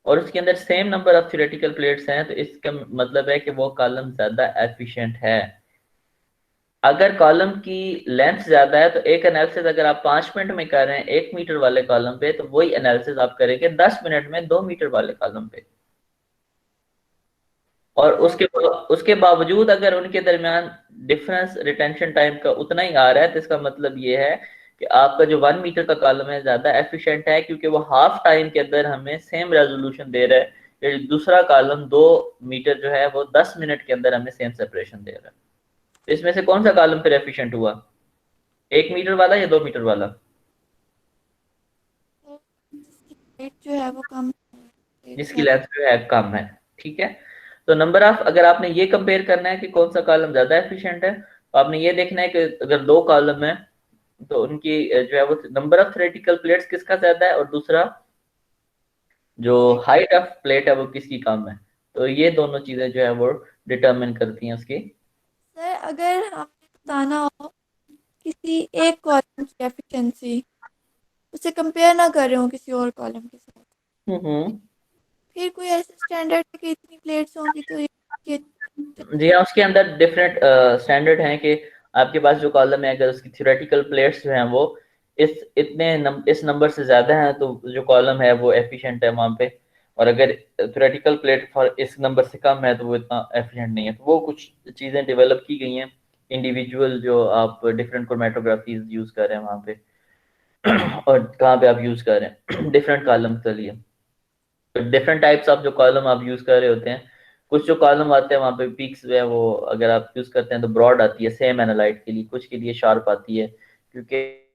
और उसके अंदर same number of theoretical plates हैं, तो इसका मतलब है कि वो कॉलम ज्यादा एफिशिएंट है। अगर कॉलम की लेंथ ज्यादा है तो एक एनालिसिस अगर आप 5 मिनट में कर रहे हैं 1 मीटर वाले कॉलम पे, तो वही एनालिसिस आप करेंगे 10 मिनट में 2 मीटर वाले कॉलम पे। और उसके बावजूद अगर उनके दरमियान डिफरेंस रिटेंशन टाइम का उतना ही आ रहा है, तो इसका मतलब ये है कि आपका जो 1 मीटर का कॉलम है ज्यादा एफिशिएंट है, क्योंकि वो हाफ टाइम के अंदर हमें सेम रेजोल्यूशन दे रहा है ये दूसरा कॉलम 2 मीटर जो है वो 10 मिनट के अंदर हमें सेम सेपरेशन दे रहा है। तो इसमें से कौन सा कॉलम फिर एफिशिएंट हुआ, 1 मीटर वाला या 2 मीटर वाला? जिसकी हाइट जो है वो कम है, जिसकी लेंथ जो है कम है। ठीक है, तो नंबर ऑफ, अगर आपने ये कंपेयर करना है कि कौन सा कॉलम ज्यादा एफिशिएंट है, तो आपने ये देखना है कि अगर 2 कॉलम है तो उनकी जो है वो नंबर ऑफ थ्योरेटिकल प्लेट्स किसका ज्यादा है, और दूसरा जो हाइट ऑफ प्लेट है वो किसकी कम है। तो ये दोनों चीजें जो है वो डिटरमिन करती हैं उसकी। सर अगर हमें बताना हो किसी एक कॉलम की एफिशिएंसी, उसे कंपेयर ना कर रहे हो किसी और कॉलम के साथ, हम्म। फिर कोई ऐसा स्टैंडर्ड है कि इतनी प्लेट्स होंगी तो ये जी हाँ, उसके अंदर डिफरेंट स्टैंडर्ड हैं कि आपके पास जो कॉलम है अगर उसकी थ्योरेटिकल प्लेट्स जो हैं वो इस नंबर से ज्यादा हैं तो जो कॉलम है वो एफिशिएंट है वहां पे, और अगर थ्योरेटिकल प्लेट फॉर इस नंबर से कम है तो वो इतना एफिशिएंट नहीं है। तो वो कुछ चीजें डेवलप की गई हैं इंडिविजुअल, जो आप डिफरेंट क्रोमेटोग्राफीज यूज कर रहे हैं वहां पे और कहाँ पे आप यूज कर रहे हैं डिफरेंट कॉलम के लिए। डिफरेंट टाइप्स ऑफ जो कॉलम आप यूज कर रहे होते हैं, कुछ जो कॉलम आते हैं वहाँ पे पीक्स जो है वो अगर आप यूज करते हैं तो ब्रॉड आती है सेम एनालाइट के लिए, कुछ के लिए शार्प आती है, क्योंकि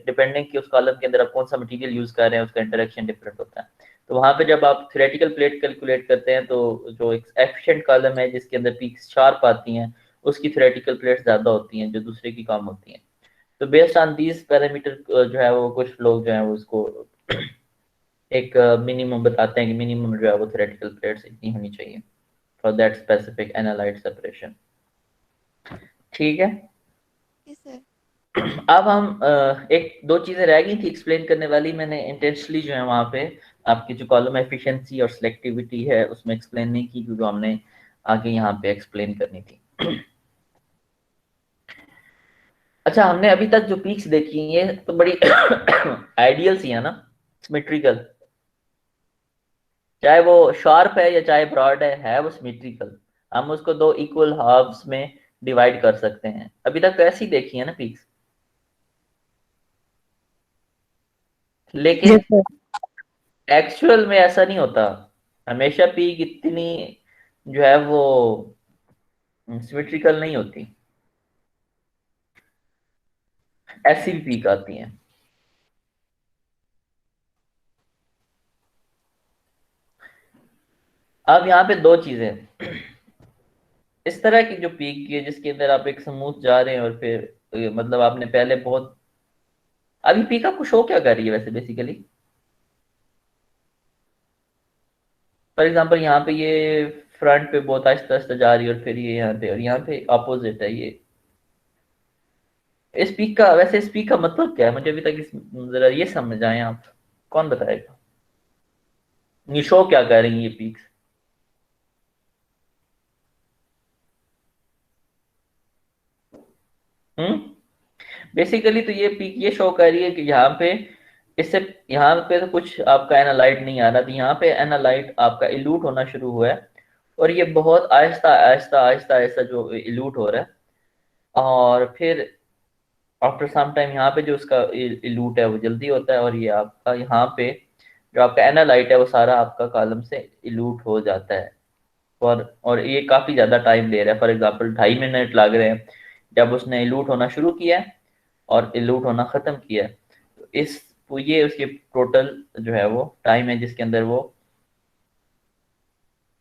डिपेंडिंग कि उस कॉलम के अंदर आप कौन सा मटेरियल यूज कर रहे हैं उसका इंटरेक्शन डिफरेंट होता है। तो वहाँ पे जब आप थ्योरेटिकल प्लेट कैलकुलेट करते हैं तो जो एक एफिशिएंट कॉलम है जिसके अंदर पीक्स शार्प आती हैं उसकी थ्योरेटिकल प्लेट ज्यादा होती हैं जो दूसरे की कम होती हैं। तो बेस्ड ऑन दीज पैरामीटर जो है वो कुछ लोग जो है वो उसको एक मिनिमम बताते हैं कि मिनिमम जो है वो थ्योरेटिकल प्लेट्स इतनी होनी चाहिए for that specific analyte separation. ठीक है, सर अब हम एक दो चीजें रह गई थी एक्सप्लेन करने वाली, मैंने इंटेंशनली जो है वहां पे आपकी जो कॉलम एफिशिएंसी और सिलेक्टिविटी है उसमें एक्सप्लेन नहीं की क्योंकि हमने आगे यहाँ पे एक्सप्लेन करनी थी। अच्छा, हमने अभी तक जो पीक्स देखी ये तो बड़ी आइडियल सी है ना, सिमेट्रिकल, चाहे वो शार्प है या चाहे ब्रॉड है वो सिमेट्रिकल। हम उसको दो इक्वल हाफ्स में डिवाइड कर सकते हैं। अभी तक तो ऐसी देखी है ना पीक्स, लेकिन यस सर। एक्चुअल में ऐसा नहीं होता। हमेशा पीक इतनी जो है वो सिमेट्रिकल नहीं होती, ऐसी भी पीक आती हैं। अब यहाँ पे दो चीजें, इस तरह की जो पीक की है जिसके अंदर आप एक स्मूथ जा रहे हैं और फिर मतलब आपने पहले बहुत, अभी पीक आपको शो क्या कर रही है वैसे बेसिकली? फॉर एग्जाम्पल यहाँ पे ये फ्रंट पे बहुत आहिस्ता आहिस्ता जा रही है और फिर ये यहाँ पे, और यहाँ पे अपोजिट है ये। इस पीक का वैसे इस पीक का मतलब क्या है, मुझे अभी तक जरा ये समझ आए आप, कौन बताएगा ये शो क्या कर रही है ये पीक्स? हम्म, बेसिकली तो ये पीक ये शो कर रही है कि यहाँ पे इससे, यहाँ पे तो कुछ आपका एनालाइट नहीं आ रहा था, यहाँ पे एनालाइट आपका इल्यूट होना शुरू हुआ है और ये बहुत आहिस्ता आहिस्ता आहिस्ता आहिस्ता जो इल्यूट हो रहा है, और फिर आफ्टर सम टाइम यहाँ पे जो उसका इल्यूट है वो जल्दी होता है और ये आपका यहाँ पे जो आपका एनालाइट है वो सारा आपका कॉलम से इल्यूट हो जाता है। और ये काफी ज्यादा टाइम ले रहा है, फॉर एग्जांपल 2.5 मिनट लग रहे हैं जब उसने इल्यूट होना शुरू किया है और इल्यूट होना खत्म किया है। तो ये उसके टोटल जो है वो टाइम है जिसके अंदर वो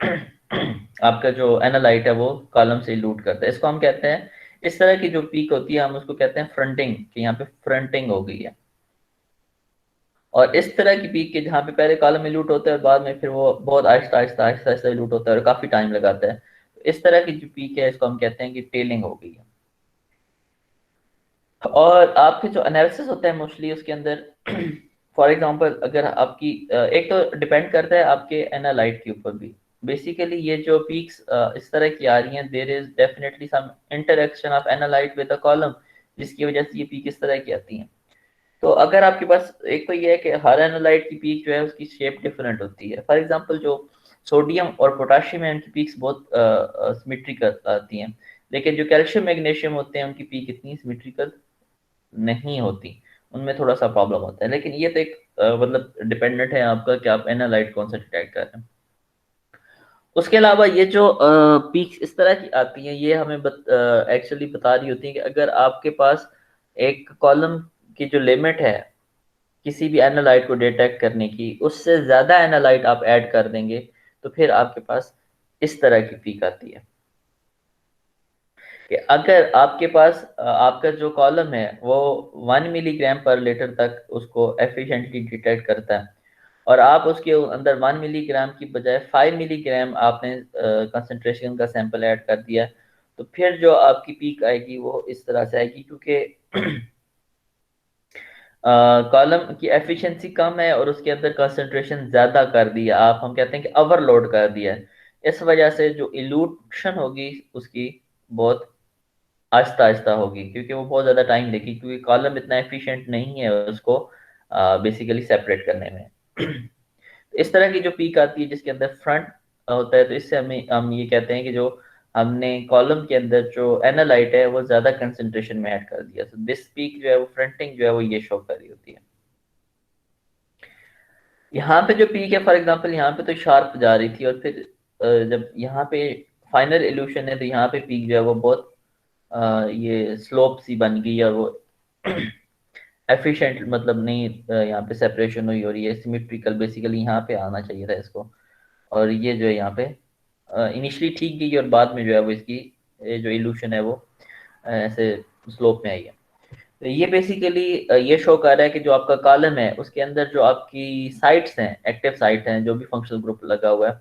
आपका जो एनालाइट है वो कॉलम से इल्यूट करता है। इसको हम कहते हैं, इस तरह की जो पीक होती है हम उसको कहते हैं फ्रंटिंग, कि यहाँ पे फ्रंटिंग हो गई है। और इस तरह की पीक के जहाँ पे पहले कॉलम इल्यूट होता है और बाद में फिर वो बहुत आहिस्ता आहिस्ता आहिस्ता आहिस्ता इल्यूट होता है और काफी टाइम लगाता है, तो इस तरह की जो पीक है इसको हम कहते हैं कि टेलिंग हो गई है। और आपके जो एनालिसिस होता है मोस्टली उसके अंदर फॉर एग्जांपल अगर आपकी एक तो डिपेंड करता है आपके एनालाइट के ऊपर भी। बेसिकली ये जो पीक्स इस तरह की आ रही हैं, there is definitely some interaction of analyte with the column, जिसकी वजह से ये पीक इस तरह की आती हैं। तो अगर आपके पास, एक तो ये है कि हर एनालाइट की पीक जो है उसकी शेप डिफरेंट होती है। फॉर एग्जांपल जो सोडियम और पोटाशियम है उनकी पीक्स बहुत सिमेट्रिकल आती हैं, लेकिन जो कैल्शियम मैग्नीशियम होते हैं उनकी पीक इतनी सिमेट्रिकल नहीं होती, उनमें थोड़ा सा प्रॉब्लम होता है। लेकिन ये तो एक मतलब डिपेंडेंट है आपका कि आप एनालाइट कौन सा डिटेक्ट कर रहे हैं। उसके अलावा ये जो पीक्स इस तरह की आती हैं, ये हमें एक्चुअली बता रही होती है कि अगर आपके पास एक कॉलम की जो लिमिट है किसी भी एनालाइट को डिटेक्ट करने की, उससे ज़्यादा एनालाइट आप ऐड कर देंगे तो फिर आपके पास इस तरह की पीक आती है कि अगर आपके पास आपका जो कॉलम है वो 1 मिलीग्राम पर लीटर तक उसको एफिशिएंटली डिटेक्ट करता है और आप उसके अंदर 1 मिलीग्राम की बजाय 5 मिलीग्राम आपने कंसंट्रेशन का सैंपल ऐड कर दिया, तो फिर जो आपकी पीक आएगी वो इस तरह से आएगी क्योंकि कॉलम की एफिशिएंसी कम है और उसके अंदर कंसंट्रेशन ज़्यादा कर दिया, आप हम कहते हैं कि ओवरलोड कर दिया है। इस वजह से जो इल्यूशन होगी उसकी बहुत आहिस्ता आहिस्ता होगी क्योंकि वो बहुत ज़्यादा टाइम लेगी क्योंकि कॉलम इतना एफिशिएंट नहीं है उसको बेसिकली सेपरेट करने में। इस तरह की जो पीक आती है जिसके अंदर फ्रंट होता है, तो इससे हम ये कहते हैं कि जो हमने कॉलम के अंदर जो एनालाइट है वो ज्यादा कंसंट्रेशन में ऐड कर दिया, तो दिस पीक जो है वो फ्रंटिंग जो है वो ये शो कर रही होती है। यहाँ पे जो पीक है फॉर एग्जांपल यहाँ पे तो शार्प जा रही थी और फिर जब यहाँ पे फाइनल इल्यूशन है तो यहाँ पे पीक जो है वो बहुत ये स्लोप सी बन गई और वो एफिशिएंट मतलब नहीं यहाँ पे सेपरेशन हुई और ये सिमेट्रिकल बेसिकली यहाँ पे आना चाहिए था इसको, और ये जो है यहाँ पे इनिशियली ठीक गई और बाद में जो है वो इसकी जो इल्यूशन है वो ऐसे स्लोप में आई है। तो ये बेसिकली ये शो कर रहा है कि जो आपका कॉलम है उसके अंदर जो आपकी साइट्स हैं, एक्टिव साइट हैं, जो भी फंक्शनल ग्रुप लगा हुआ है,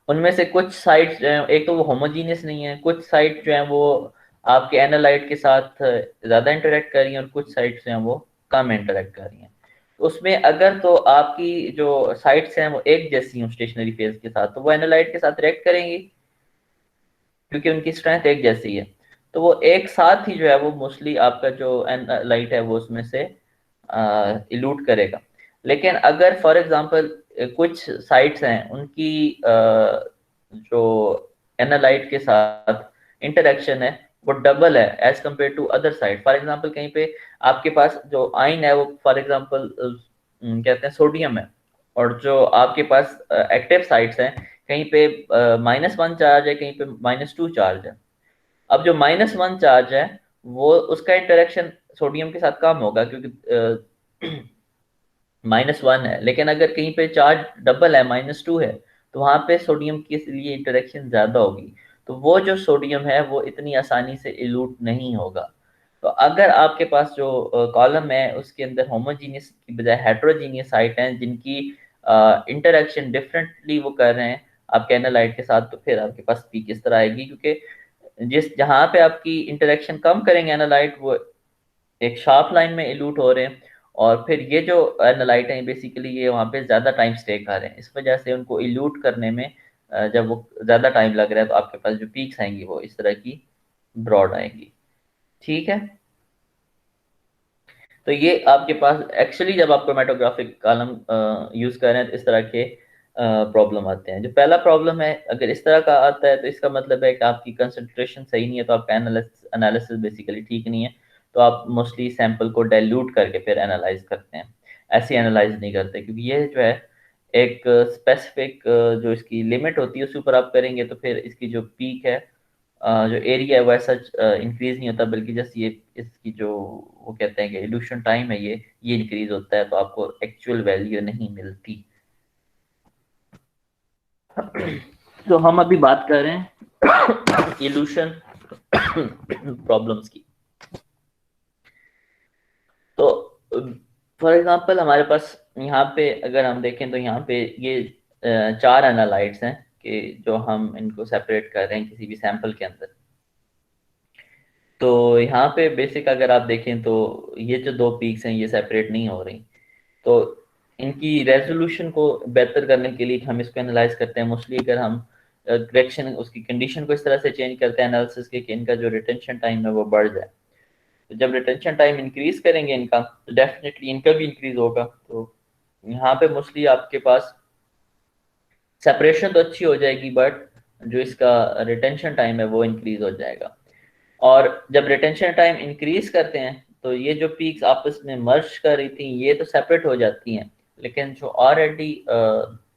उनमें से कुछ साइट्स जो है एक तो वो होमोजीनियस नहीं है, कुछ साइट जो है वो आपके एनालाइट के साथ ज़्यादा इंटरेक्ट कर रही हैं और कुछ साइट्स जो हैं वो कम इंटरेक्ट कर रही हैं। तो उसमें अगर तो आपकी जो साइट्स हैं वो एक जैसी हों स्टेशनरी फेज के साथ, तो वो एनालाइट के साथ रिएक्ट करेंगी क्योंकि उनकी स्ट्रेंथ एक जैसी है, तो वो एक साथ ही जो है वो मोस्टली आपका जो एनालाइट है वो उसमें से इल्यूट करेगा। लेकिन अगर फॉर एग्जांपल कुछ साइट्स हैं उनकी जो एनालाइट के साथ इंटरेक्शन है वो डबल है as compare to other side, for example कहीं पे आपके पास जो आयन है वो फॉर एग्जांपल कहते हैं सोडियम है और जो आपके पास एक्टिव साइट्स हैं कहीं पे -1 चार्ज है, कहीं पे -2 चार्ज है। अब जो -1 चार्ज है वो उसका इंटरेक्शन सोडियम के साथ कम होगा क्योंकि -1 है, लेकिन अगर कहीं पे चार्ज डबल है -2 है तो वहां पे सोडियम के लिए इंटरेक्शन ज्यादा होगी, तो वो जो सोडियम है वो इतनी आसानी से इल्यूट नहीं होगा। तो अगर आपके पास जो कॉलम है उसके अंदर होमोजीनियस की बजाय हेट्रोजीनियस साइट हैं जिनकी इंटरेक्शन डिफरेंटली वो कर रहे हैं आपके एनालाइट के साथ, तो फिर आपके पास पीक इस तरह आएगी क्योंकि जहाँ पे आपकी इंटरेक्शन कम करेंगे एनालाइट वो एक शार्प लाइन में इल्यूट हो रहे हैं और फिर ये जो एनालाइट हैं बेसिकली ये वहाँ पे ज़्यादा टाइम स्टे कर रहे हैं, इस वजह से उनको इल्यूट करने में जब वो ज़्यादा टाइम लग रहा है तो आपके पास जो पीक्स आएंगी वो इस तरह की ब्रॉड आएंगी। ठीक है, तो ये आपके पास एक्चुअली जब आप क्रोमेटोग्राफिक कॉलम यूज़ कर रहे हैं तो इस तरह के प्रॉब्लम आते हैं। जो पहला प्रॉब्लम है अगर इस तरह का आता है तो इसका मतलब है कि आपकी कंसंट्रेशन सही नहीं है, तो आपका एनालिसिस बेसिकली ठीक नहीं है, तो आप मोस्टली सैंपल को डाइल्यूट करके फिर एनालाइज करते हैं, ऐसे एनालाइज नहीं करते क्योंकि ये जो है एक स्पेसिफिक जो इसकी लिमिट होती है उसके ऊपर आप करेंगे तो फिर इसकी जो पीक है जो एरिया है वो ऐसा इंक्रीज नहीं होता, बल्कि जस्ट ये इसकी जो वो कहते हैं कि इल्यूशन टाइम है ये इंक्रीज होता है, तो आपको एक्चुअल वैल्यू नहीं मिलती। तो हम अभी बात कर रहे हैं इल्यूशन प्रॉब्लम्स की। तो फॉर एग्जांपल हमारे पास यहाँ पे अगर हम देखें तो यहाँ पे ये 4 एनालाइट्स हैं कि जो हम इनको सेपरेट कर रहे हैं किसी भी सैंपल के अंदर। तो यहाँ पे बेसिक अगर आप देखें तो ये जो 2 पीक्स हैं ये सेपरेट नहीं हो रही, तो इनकी रेजोल्यूशन को बेहतर करने के लिए हम इसको एनालाइज करते हैं मोस्टली। अगर हम करेक्शन उसकी कंडीशन को इस तरह से चेंज करते हैं एनालिसिस के कि इनका जो रिटेंशन टाइम है वो बढ़ जाए, तो जब रिटेंशन टाइम इंक्रीज करेंगे इनका तो डेफिनेटली इनका भी इंक्रीज होगा। तो यहाँ पे मोस्टली आपके पास सेपरेशन तो अच्छी हो जाएगी बट जो इसका रिटेंशन टाइम है वो इंक्रीज हो जाएगा, और जब रिटेंशन टाइम इंक्रीज करते हैं तो ये जो पीक्स आपस में मर्ज कर रही थी ये तो सेपरेट हो जाती हैं, लेकिन जो ऑलरेडी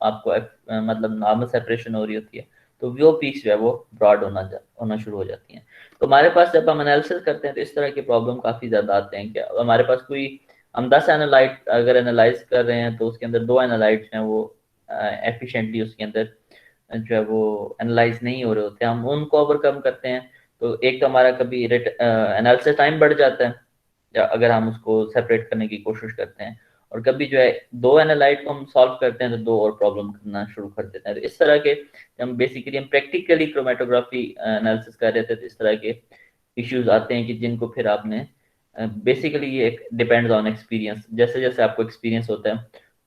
आपको मतलब नॉर्मल सेपरेशन हो रही होती है, तो वो पीक्स जो है वो ब्रॉड होना शुरू हो जाती हैं। तो हमारे पास जब हम एनालिसिस करते हैं तो इस तरह के प्रॉब्लम काफ़ी ज़्यादा आते हैं कि हमारे पास कोई हम 10 एनालाइट अगर एनालाइज कर रहे हैं तो उसके अंदर 2 एनालाइट हैं वो एफिशिएंटली उसके अंदर जो है वो एनालाइज नहीं हो रहे होते, हम उनको ओवरकम करते हैं। तो एक तो हमारा कभी एनालिसिस टाइम बढ़ जाता है अगर हम उसको सेपरेट करने की कोशिश करते हैं, और कभी जो है 2 एनालाइट को हम सॉल्व करते हैं तो 2 और प्रॉब्लम करना शुरू कर देते हैं। तो इस तरह के हम बेसिकली हम प्रैक्टिकली क्रोमेटोग्राफी एनालिसिस कर रहे थे, तो इस तरह के इश्यूज आते हैं कि जिनको फिर आपने बेसिकली ये एक डिपेंड्स ऑन एक्सपीरियंस, जैसे जैसे आपको एक्सपीरियंस होता है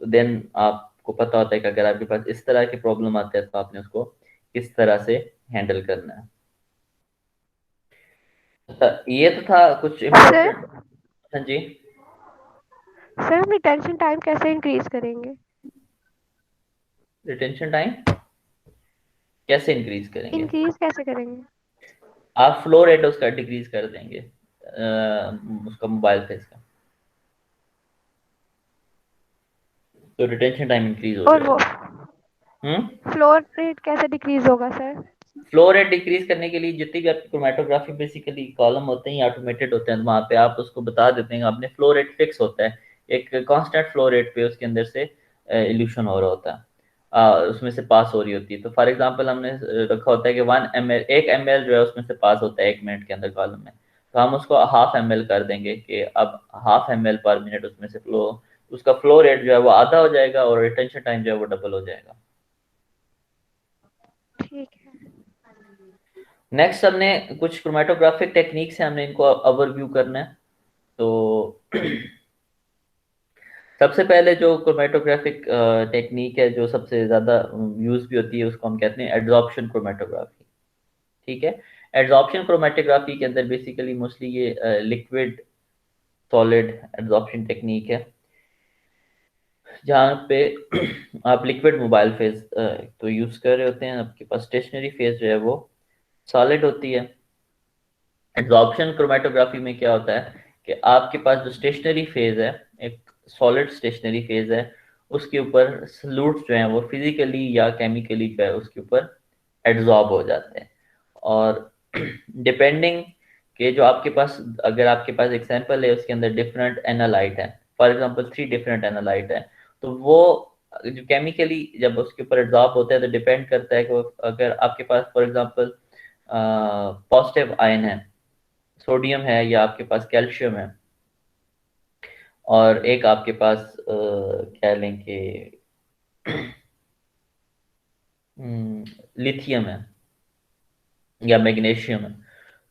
तो देन आपको पता होता है कि अगर आपके पास इस तरह के प्रॉब्लम आते हैं तो आपने उसको किस तरह से हैंडल करना है। ये तो था कुछ सर इम्पोर्टेंट। हाँ जी, सर हम रिटेंशन टाइम कैसे इंक्रीज करेंगे? रिटेंशन टाइम कैसे इंक्रीज करेंगे? इंक्रीज कैसे करेंगे? आप फ्लो रेट उसका डिक्रीज कर देंगे, उसका मोबाइल फेस का, तो रिटेंशन टाइम इंक्रीज हो और वो जाएगा। फ्लोर रेट कैसे डिक्रीज होगा सर? फ्लो रेट डिक्रीज करने के लिए जितनी भी आपकी क्रोमेटोग्राफी बेसिकली कॉलम होते हैं या ऑटोमेटेड होते हैं, वहाँ पे आप उसको बता देते हैं आपने फ्लो रेट फिक्स होता है, एक कांस्टेंट फ्लो रेट पे उसके अंदर से इल्यूशन हो रहा होता है, उसमें से पास हो रही होती है। तो फॉर एग्जांपल हमने रखा होता है कि 1 ml 1 ml जो है उसमें से पास होता है 1 मिनट के अंदर कॉलम में, तो हम उसको 0.5 ml कर देंगे कि अब 0.5 ml पर मिनट उसमें से फ्लो, उसका फ्लो रेट जो है वो आधा हो जाएगा और रिटेंशन टाइम जो है वो डबल हो जाएगा। ठीक है। नेक्स्ट हमने कुछ क्रोमेटोग्राफिक टेक्निक्स है, हमने इनको ओवरव्यू करना है। तो सबसे पहले जो क्रोमेटोग्राफिक टेक्निक है जो सबसे ज़्यादा यूज भी होती है उसको हम कहते हैं एड्सॉर्प्शन क्रोमेटोग्राफी। ठीक है, एड्सॉर्प्शन क्रोमेटोग्राफी के अंदर बेसिकली मोस्टली ये लिक्विड सॉलिड एड्सॉर्प्शन टेक्निक है, जहाँ पे आप लिक्विड मोबाइल फेज तो यूज़ कर रहे होते हैं, आपके पास स्टेशनरी फेज जो है वो सॉलिड होती है। एब्जॉर्प्शन क्रोमेटोग्राफी में क्या होता है कि आपके पास जो स्टेशनरी फेज है, एक सॉलिड स्टेशनरी फेज है, उसके ऊपर सल्यूट्स जो हैं वो फिजिकली या केमिकली जो है उसके ऊपर एड्जॉर्ब हो जाते हैं। और डिपेंडिंग के जो आपके पास, अगर आपके पास एक सैंपल है उसके अंदर डिफरेंट एनालाइट है, फॉर एग्जांपल 3 डिफरेंट एनालाइट है, तो वो जो केमिकली जब उसके ऊपर एड्जॉर्ब होता है तो डिपेंड करता है कि अगर आपके पास फॉर एग्जांपल पॉजिटिव आयन है, सोडियम है या आपके पास कैल्शियम है, और एक आपके पास क्या लें कि लिथियम है या मैग्नीशियम है,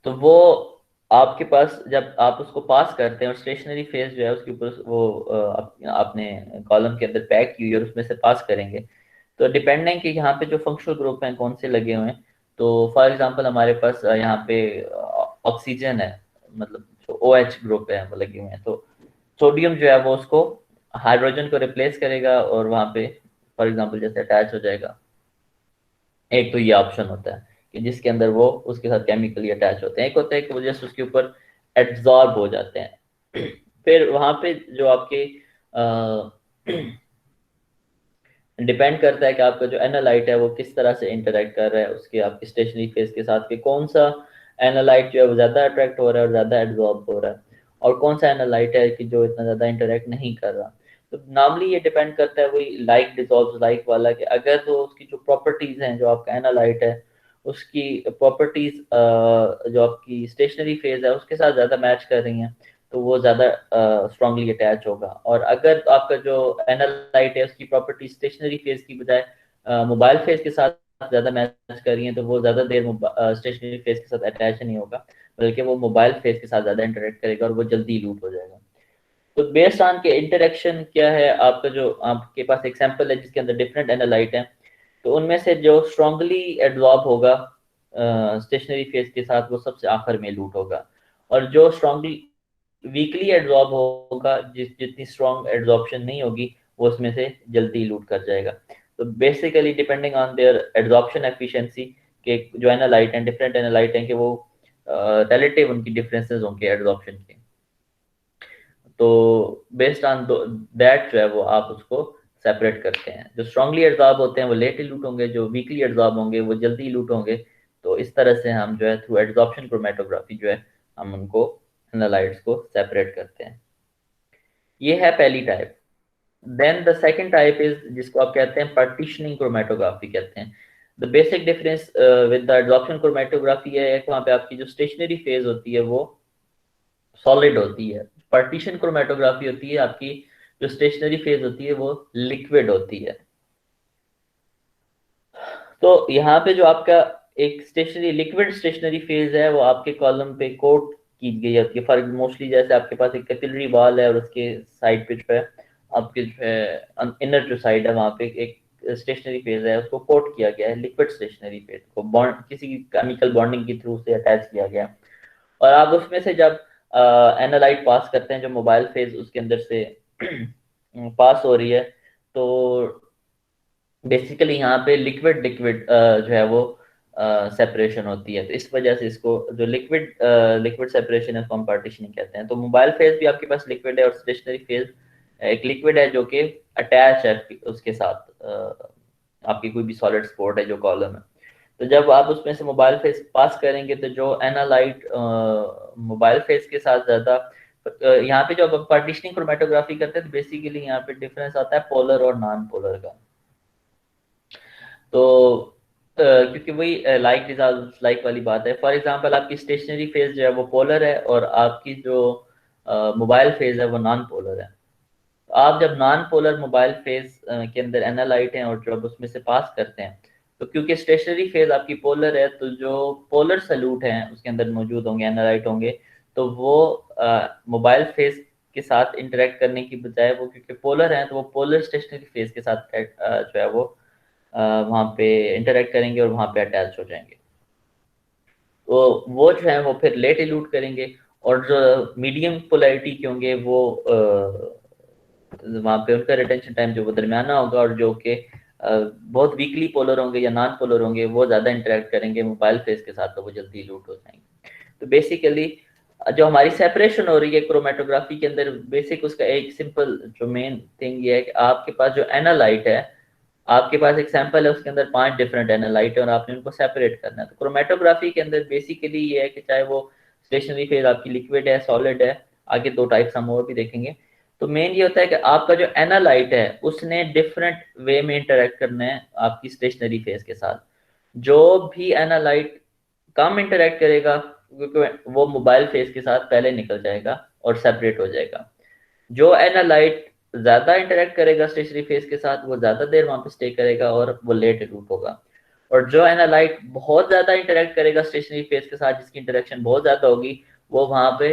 तो वो आपके पास जब आप उसको पास करते हैं और स्टेशनरी फेज जो है उसके ऊपर वो आपने कॉलम के अंदर पैक की हुई और उसमें से पास करेंगे, तो डिपेंडिंग कि यहाँ पे जो फंक्शनल ग्रुप हैं कौन से लगे हुए हैं, तो फॉर एग्जांपल हमारे पास यहाँ पे ऑक्सीजन है, मतलब जो OH ग्रुप है वो लगे हुए हैं, तो सोडियम जो है वो उसको हाइड्रोजन को रिप्लेस करेगा और वहाँ पे फॉर एग्जांपल जैसे अटैच हो जाएगा। एक तो ये ऑप्शन होता है कि जिसके अंदर वो उसके साथ केमिकली अटैच होते हैं, एक होता है कि वो जस्ट उसके ऊपर एब्जॉर्ब हो जाते हैं। फिर वहाँ पे जो आपके डिपेंड करता है कि आपका जो एनालाइट है वो किस तरह से इंटरेक्ट कर रहा है उसके आपके स्टेशनरी फेज के साथ, कि कौन सा एनालाइट जो है वो ज़्यादा अट्रैक्ट हो रहा है और ज़्यादा एब्जॉर्ब हो रहा है, और कौन सा एनालाइट है कि जो इतना ज़्यादा इंटरेक्ट नहीं कर रहा। तो नॉर्मली ये डिपेंड करता है वही लाइक डिजॉल्व लाइक वाला, कि अगर तो उसकी जो प्रॉपर्टीज़ हैं जो आपका एनालाइट है उसकी प्रॉपर्टीज़ जो आपकी स्टेशनरी फेज है उसके साथ ज़्यादा मैच कर रही हैं तो वो ज़्यादा स्ट्रांगली अटैच होगा, और अगर आपका जो एनालाइट है उसकी प्रॉपर्टी स्टेशनरी फेज की बजाय मोबाइल फेज के साथ ज़्यादा मैच कर रही है तो वो ज़्यादा देर स्टेशनरी फेज के साथ अटैच नहीं होगा, बल्कि वो मोबाइल फेज के साथ ज़्यादा इंटरेक्ट करेगा और वो जल्दी लूट हो जाएगा। तो बेस्ड ऑन के इंटरेक्शन क्या है आपका, जो आपके पास एग्जाम्पल है जिसके अंदर डिफरेंट एनालाइट हैं, तो उनमें से जो स्ट्रांगली एब्जॉर्ब होगा स्टेशनरी फेज के साथ वो सबसे आखिर में लूट होगा, और जो स्ट्रांगली वीकली एब्जॉर्ब होगा जितनी स्ट्रॉन्ग एब्जॉर्प्शन नहीं होगी वो उसमें से जल्दी लूट कर जाएगा। तो basically depending on their absorption efficiency के जो एनालाइट हैं डिफरेंट एनालाइट हैं कि वो रिलेटिव उनकी डिफरेंसेस होंगे एब्जॉर्प्शन के, तो बेस्ड ऑन दैट जो है वो आप उसको सेपरेट करते हैं। जो स्ट्रांगली एब्जॉर्ब होते हैं वो लेट इल्यूट होंगे, जो वीकली एब्जॉर्ब होंगे वो जल्दी इल्यूट होंगे। तो इस तरह से हम जो है थ्रू एब्जॉर्प्शन क्रोमेटोग्राफी जो है हम उनको एनालाइट्स को सेपरेट करते हैं। ये है पहली type. Then the second type is जिसको आप कहते हैं पार्टीशनिंग क्रोमेटोग्राफी कहते हैं। The basic difference with the absorption chromatography है कि वहाँ पे आपकी जो स्टेशनरी फेज होती है वो सॉलिड होती है। पार्टीशन क्रोमेटोग्राफी होती है आपकी जो स्टेशनरी फेज होती है वो लिक्विड होती है। तो यहाँ पे जो आपका एक स्टेशनरी लिक्विड स्टेशनरी फेज है वो आपके कॉलम पे कोट की गई होती है। फॉर मोस्टली जैसे आपके पास एक कैपिलरी वॉल है और उसके साइड पे जो है आपके जो है इनर जो साइड है वहाँ पे एक स्टेशनरी फेज है, उसको कोट किया गया है लिक्विड स्टेशनरी फेज को बॉन्ड किसी केमिकल बॉन्डिंग के थ्रू से अटैच किया गया। और आप उसमें से जब एनालाइट पास करते हैं, जो मोबाइल फेज उसके अंदर से पास हो रही है, तो बेसिकली यहाँ पे लिक्विड लिक्विड जो है वो सेपरेशन होती है। तो इस वजह से इसको जो लिक्विड सेपरेशन है हम पार्टीशनिंग कहते हैं। तो मोबाइल फेज भी आपके पास लिक्विड है और स्टेशनरी फेज एक लिक्विड है जो कि अटैच है उसके साथ आपकी कोई भी सॉलिड स्पॉट है जो कॉलम है। तो जब आप उसमें से मोबाइल फेज पास करेंगे तो जो एनालाइट मोबाइल फेज के साथ ज्यादा यहाँ पे जो आप पार्टीशनिंग क्रोमेटोग्राफी करते हैं तो बेसिकली यहाँ पे डिफरेंस आता है पोलर और नॉन पोलर का। तो क्योंकि वही लाइक डिजॉल्व लाइक वाली बात है। फॉर एग्जांपल आपकी स्टेशनरी फेज जो है वो पोलर है और आपकी जो मोबाइल फेज है वो नॉन पोलर है। तो आप जब नॉन पोलर मोबाइल फेज के अंदर एनालाइट हैं और जब उसमें से पास करते हैं तो क्योंकि स्टेशनरी फेज आपकी पोलर है तो जो पोलर सल्यूट हैं उसके अंदर मौजूद होंगे एनालाइट होंगे तो वो मोबाइल फेज के साथ इंटरेक्ट करने की बजाय वो क्योंकि पोलर हैं तो वो पोलर स्टेशनरी फेज के साथ जो है वो वहाँ पे इंटरेक्ट करेंगे और वहाँ पे अटैच हो जाएंगे। तो वो जो है वो फिर लेट इल्यूट करेंगे और जो मीडियम पोलैरिटी के होंगे वो वहाँ पे उनका रिटेंशन टाइम जो वो दरमियाना होगा और जो कि बहुत वीकली पोलर होंगे या नॉन पोलर होंगे वो ज़्यादा इंटरेक्ट करेंगे मोबाइल फेज के साथ तो वो जल्दी इल्यूट हो जाएंगे। तो बेसिकली जो हमारी सेपरेशन हो रही है क्रोमेटोग्राफी के अंदर बेसिक उसका एक सिंपल जो मेन थिंग ये है कि आपके पास जो एनालाइट है, आपके पास एक सैंपल है उसके अंदर 5 डिफरेंट एनालाइट है और आपने उनको सेपरेट करना है। तो क्रोमेटोग्राफी के अंदर बेसिकली ये है कि चाहे वो स्टेशनरी फेज आपकी लिक्विड है सॉलिड है, आगे 2 टाइप्स हम और भी देखेंगे। तो मेन ये होता है कि आपका जो एनालाइट है उसने डिफरेंट वे में इंटरेक्ट करना है आपकी स्टेशनरी फेज के साथ। जो भी एनालाइट कम इंटरेक्ट करेगा वो मोबाइल फेज के साथ पहले निकल जाएगा और सेपरेट हो जाएगा। जो एनालाइट ज्यादा इंटरेक्ट करेगा स्टेशनरी फेज के साथ वो ज्यादा देर वहां पे स्टे करेगा और वो लेट इल्यूट होगा। और जो एनालाइट बहुत ज्यादा इंटरेक्ट करेगा स्टेशनरी फेज के साथ जिसकी इंटरेक्शन बहुत ज्यादा होगी वो वहां पे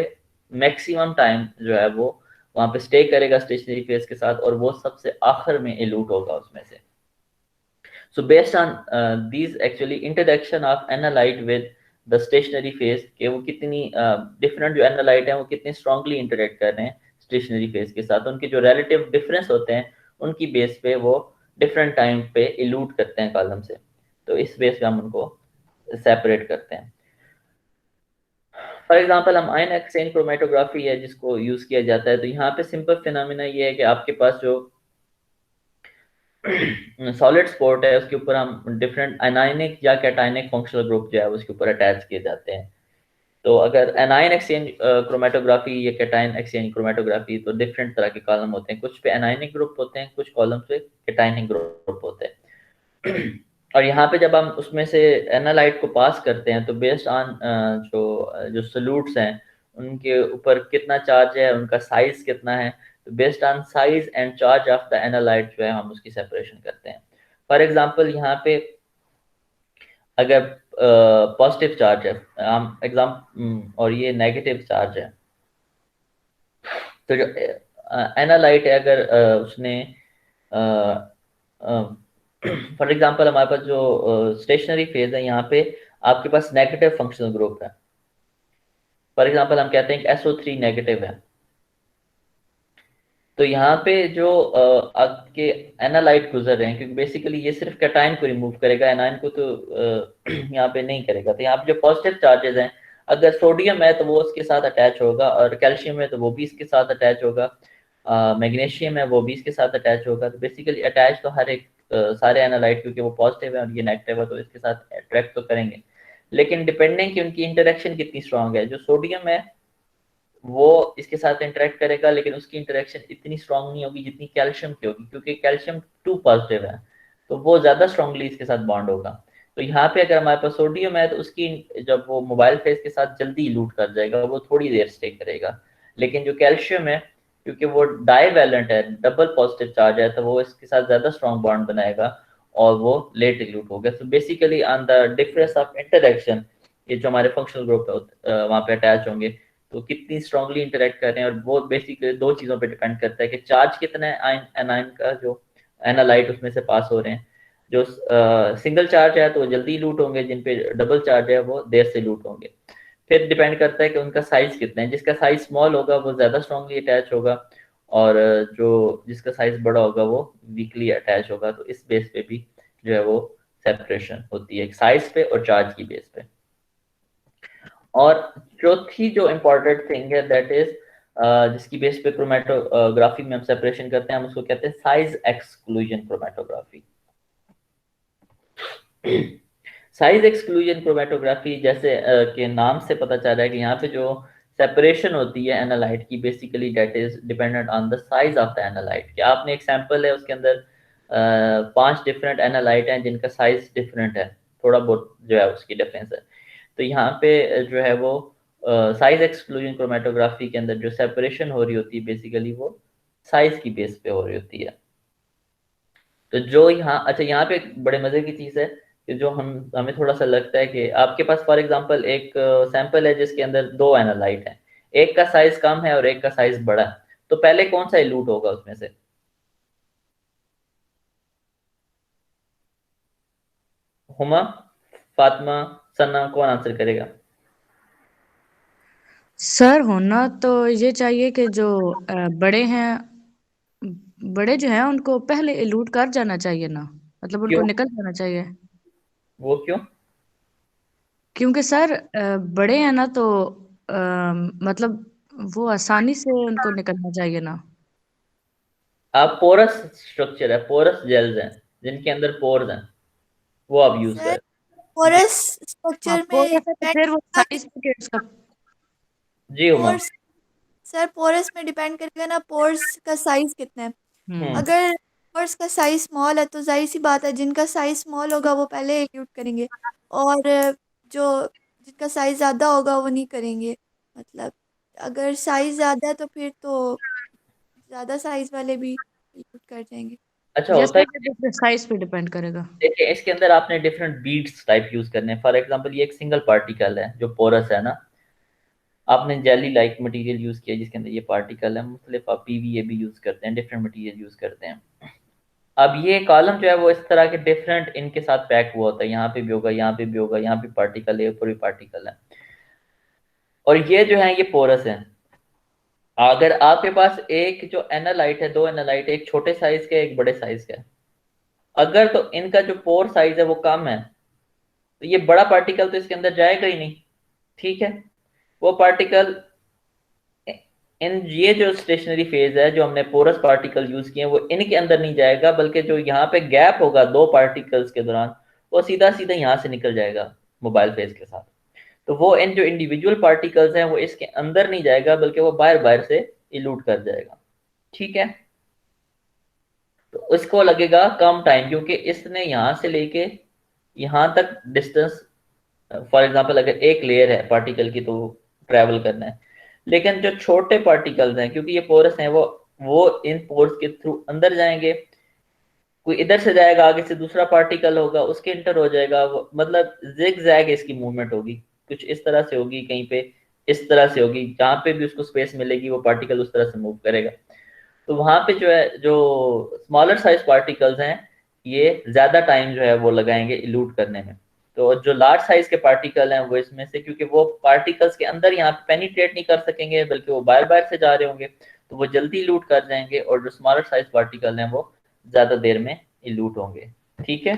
मैक्सिमम टाइम जो है वो वहां पे स्टे करेगा स्टेशनरी फेज के साथ और वो सबसे आखिर में इल्यूट होगा उसमें से। So based on these actually interaction of analyte with the stationary phase कि वो कितनी डिफरेंट जो एनालाइट हैं वो कितनी स्ट्रांगली इंटरेक्ट कर रहे हैं स्टेशनरी फेज के साथ, उनके जो रिलेटिव डिफरेंस होते हैं उनकी बेस पे वो डिफरेंट टाइम पे इल्यूट करते हैं कॉलम से। तो इस बेस पे हम उनको सेपरेट करते हैं। फॉर एग्जांपल हम आयन एक्सचेंज क्रोमेटोग्राफी है जिसको यूज किया जाता है। तो यहाँ पे सिंपल फिनोमिना ये है कि आपके पास जो सॉलिड स्पॉट है उसके ऊपर हम डिफरेंट एनायनिक या कैटायनिक फंक्शनल ग्रुप जो है उसके ऊपर अटैच किए जाते हैं। तो अगर एनायन एक्सचेंज क्रोमेटोग्राफी या कैटायन एक्सचेंज क्रोमेटोग्राफी तो डिफरेंट तरह के कॉलम होते हैं, कुछ पे एनायनिक ग्रुप होते हैं, कुछ कॉलम पे कैटायनिक ग्रुप होते हैं। और यहाँ पे जब हम उसमें से एनालाइट को पास करते हैं तो बेस्ड ऑन जो सॉल्यूट्स हैं उनके ऊपर कितना चार्ज है, उनका साइज कितना है, तो based on size and charge of the analyte जो है हम उसकी सेपरेशन करते हैं। फॉर एग्जांपल यहाँ पे अगर पॉजिटिव चार्ज है हम और ये नेगेटिव चार्ज है तो जो एनालाइट है अगर उसने फॉर एग्जांपल हमारे पास जो स्टेशनरी फेज है यहाँ पे आपके पास नेगेटिव फंक्शनल ग्रुप है। फॉर एग्जांपल हम कहते हैं कि SO3 नेगेटिव है। तो यहाँ पे जो आपके एनालाइट गुजर रहे हैं क्योंकि बेसिकली ये सिर्फ कैटायन को रिमूव करेगा, एनायन को तो यहाँ पे नहीं करेगा। तो यहाँ पे जो पॉजिटिव चार्जेस हैं अगर सोडियम है तो वो उसके साथ अटैच होगा और कैल्शियम है तो वो भी इसके साथ अटैच होगा। मैग्नीशियम है वो भी इसके साथ अटैच होगा। तो बेसिकली अटैच तो हर एक सारे एनालाइट, क्योंकि वो पॉजिटिव है और ये नेगेटिव है, तो इसके साथ अट्रैक्ट तो करेंगे, लेकिन डिपेंडिंग कि उनकी इंटरेक्शन कितनी स्ट्रांग है। जो सोडियम है वो इसके साथ इंटरेक्ट करेगा, लेकिन उसकी इंटरेक्शन इतनी स्ट्रांग नहीं होगी जितनी कैल्शियम की होगी, क्योंकि कैल्शियम 2 पॉजिटिव है, तो वो ज्यादा स्ट्रांगली इसके साथ बॉन्ड होगा। तो यहाँ पे अगर हमारे पास सोडियम है तो उसकी जब वो मोबाइल फेस के साथ जल्दी इलूट कर जाएगा, वो थोड़ी देर स्टे करेगा। लेकिन जो कैल्शियम है, क्योंकि वो डाईवैलेंट है, डबल पॉजिटिव चार्ज है, तो वो इसके साथ ज्यादा स्ट्रांग बॉन्ड बनाएगा और वो लेट इलूट होगा। So basically on the difference of interaction, ये जो हमारे फंक्शनल ग्रुप है वहाँ पे अटैच होंगे, तो कितनी स्ट्रांगली इंटरेक्ट कर रहे हैं। और वो बेसिकली दो चीजों पे डिपेंड करता है कि चार्ज कितना है एनाइन का, जो एनालाइट उसमें से पास हो रहे हैं। जो सिंगल चार्ज है तो जल्दी लूट होंगे, जिन पे डबल चार्ज है वो देर से लूट होंगे। फिर डिपेंड करता है कि उनका साइज कितना है। जिसका साइज स्मॉल होगा वो ज्यादा स्ट्रांगली अटैच होगा, और जो जिसका साइज बड़ा होगा वो वीकली अटैच होगा। तो इस बेस पे भी जो है वो सेपरेशन होती है, साइज पे और चार्ज की बेस पे। और चौथी जो इम्पोर्टेंट थिंग है दैट इज जिसकी बेस पे क्रोमेटोग्राफी में हम सेपरेशन करते हैं, हम उसको कहते हैं size exclusion chromatography. Size exclusion chromatography जैसे के नाम से पता चल रहा है कि यहाँ पे जो सेपरेशन होती है एनालाइट की, basically that is dependent on the size of the analyte. क्या आपने एक सैंपल है, उसके अंदर 5 डिफरेंट एनालाइट हैं जिनका साइज डिफरेंट है, थोड़ा बहुत जो है उसकी डिफरेंस है। तो यहाँ पे जो है वो साइज एक्सक्लूजन क्रोमेटोग्राफी के अंदर जो सेपरेशन हो रही होती है, बेसिकली वो साइज की बेस पे हो रही होती है। तो जो यहाँ, अच्छा यहाँ पे एक बड़े मजे की चीज है कि जो हमें थोड़ा सा लगता है कि आपके पास फॉर एग्जांपल एक सैंपल है जिसके अंदर 2 एनालाइट हैं, एक का साइज कम है और एक का साइज बड़ा है, तो पहले कौन सा इल्यूट होगा उसमें से? हुमा, फातिमा, सना, कौन आंसर करेगा? सर होना तो ये चाहिए कि जो बड़े हैं, बड़े जो हैं उनको पहले इलूट कर जाना चाहिए ना, मतलब उनको क्यों? निकल जाना चाहिए। वो क्यों? क्योंकि सर बड़े हैं ना, तो मतलब वो आसानी से उनको निकलना चाहिए ना। आप पोरस स्ट्रक्चर है, पोरस जेल्स हैं जिनके अंदर पोर्स हैं, वो आप यूज सर करें। पोरस हाँ, स्ट्रक्चर में पोरस है तो डिपेंड फिर वो करेगा कि साइज पे उसका। जी हुमा। पोर्स, सर पोरस में डिपेंड करेगा ना पोर्स का साइज कितना है। हम्म। अगर पोर्स का साइज स्मॉल है तो जाहिर सी बात है जिनका साइज स्मॉल होगा वो पहले एल्यूट करेंगे, और जो जिनका साइज ज़्यादा होगा वो नहीं करेंगे। मतलब अगर साइज ज़्यादा है तो फिर तो ज़्यादा साइज वाले भी एल्यूट कर जाएंगे। अच्छा यस होता सर, है। तो साइज पे डिपेंड करेगा। देखिए इसके अंदर आपने डिफरेंट बीट्स टाइप यूज करने हैं। फॉर एग्जांपल ये एक सिंगल पार्टिकल है जो पोरस है ना, आपने जेली लाइक मटेरियल यूज किया जिसके अंदर ये पार्टिकल है, मुख्तलिफ आप पीवीए भी यूज करते हैं, डिफरेंट मटेरियल यूज करते हैं। अब ये कॉलम जो है वो इस तरह के डिफरेंट इनके साथ पैक हुआ होता है, यहाँ पे भी होगा, यहाँ पे भी होगा, यहाँ पे पार्टिकल है, ऊपर भी पार्टिकल है, और ये जो है ये पोरस है। अगर आपके पास एक जो एनालाइट है, 2 एनालाइट है, एक छोटे साइज का एक बड़े साइज का है, अगर तो इनका जो पोर साइज है वो कम है, तो ये बड़ा पार्टिकल तो इसके अंदर जाएगा ही नहीं, ठीक है। वो पार्टिकल इन ये जो स्टेशनरी फेज है, जो हमने पोरस पार्टिकल यूज किए हैं, वो इनके अंदर नहीं जाएगा, बल्कि जो यहाँ पे गैप होगा 2 पार्टिकल्स के दौरान, वो सीधा सीधा यहाँ से निकल जाएगा मोबाइल फेज के साथ। तो वो इन जो इंडिविजुअल पार्टिकल्स हैं वो इसके अंदर नहीं जाएगा, बल्कि वो बाहर बाहर से इलूट कर जाएगा, ठीक है। तो इसको लगेगा कम टाइम, क्योंकि इसने यहाँ से लेके यहाँ तक डिस्टेंस, फॉर एग्जांपल अगर एक लेयर है पार्टिकल की तो ट्रैवल करना है। लेकिन जो छोटे पार्टिकल्स हैं, क्योंकि ये पोरस हैं, वो इन पोर्स के थ्रू अंदर जाएंगे, कोई इधर से जाएगा, आगे से दूसरा पार्टिकल होगा उसके इंटर हो जाएगा, वो मतलब जिग जैग इसकी मूवमेंट होगी, कुछ इस तरह से होगी, कहीं पे इस तरह से होगी, जहाँ पे भी उसको स्पेस मिलेगी वो पार्टिकल उस तरह से मूव करेगा। तो वहां पे जो है, जो स्मॉलर साइज पार्टिकल्स हैं, ये ज्यादा टाइम जो है वो लगाएंगे इलूट करने में। तो जो लार्ज साइज के पार्टिकल हैं वो इसमें से, क्योंकि वो पार्टिकल्स के अंदर यहाँ पे पेनिट्रेट नहीं कर सकेंगे, बल्कि वो बाहर बाहर से जा रहे होंगे, तो वो जल्दी इलूट कर जाएंगे, और जो स्मॉलर साइज पार्टिकल हैं वो ज्यादा देर में इलूट होंगे, ठीक है।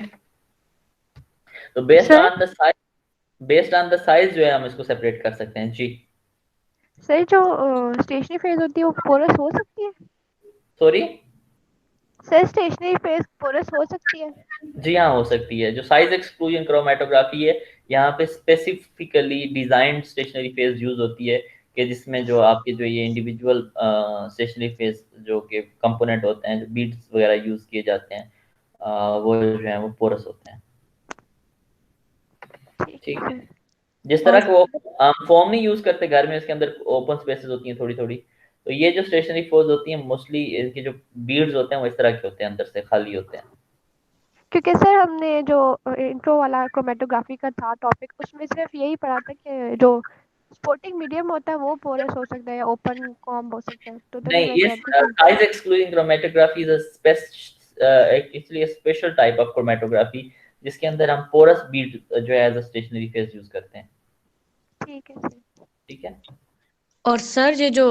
तो sir based on the size जो है हम इसको सेपरेट कर सकते हैं जी। सर जो स्टेशनरी फेज होती है वो पोरस हो सकती है? Sorry, sir stationary phase porous हो सकती है? जी हाँ हो सकती है। जो साइज एक्सक्लूजन क्रोमेटोग्राफी है, यहाँ पे specifically design stationary phase use होती है, कि जिसमें जो आपके जो ये इंडिविजुअल स्टेशनरी फेज जो के कंपोनेंट होते हैं, जो बीड्स वगैरह यूज किए जाते हैं, वो जो है वो पोरस होते हैं। ठीक है। जिस तरह और के वो फॉर्म नहीं यूज करते घर में, इसके अंदर ओपन स्पेसेस होती हैं थोड़ी थोड़ी, तो ये जो स्टेशनरी फोर्स होती हैं मोस्टली इनके जो बीड्स होते हैं वो इस तरह के होते हैं, अंदर से खाली होते हैं। क्योंकि सर हमने जो इंट्रो वाला क्रोमेटोग्राफी का था टॉपिक, उसमें सिर्फ यही पढ़ा था कि जो स्पोर्टिंग मीडियम होता है वो पोरस हो सकता है या ओपन कॉम्ब हो सकता है, तो तभी नहीं, मैं ये कह रही थी कि size excluding chromatography is actually special type of chromatography, जिसके अंदर हम पोरस बीड जो है as a stationary phase use करते हैं। ठीक है सर। ठीक है। और सर ये जो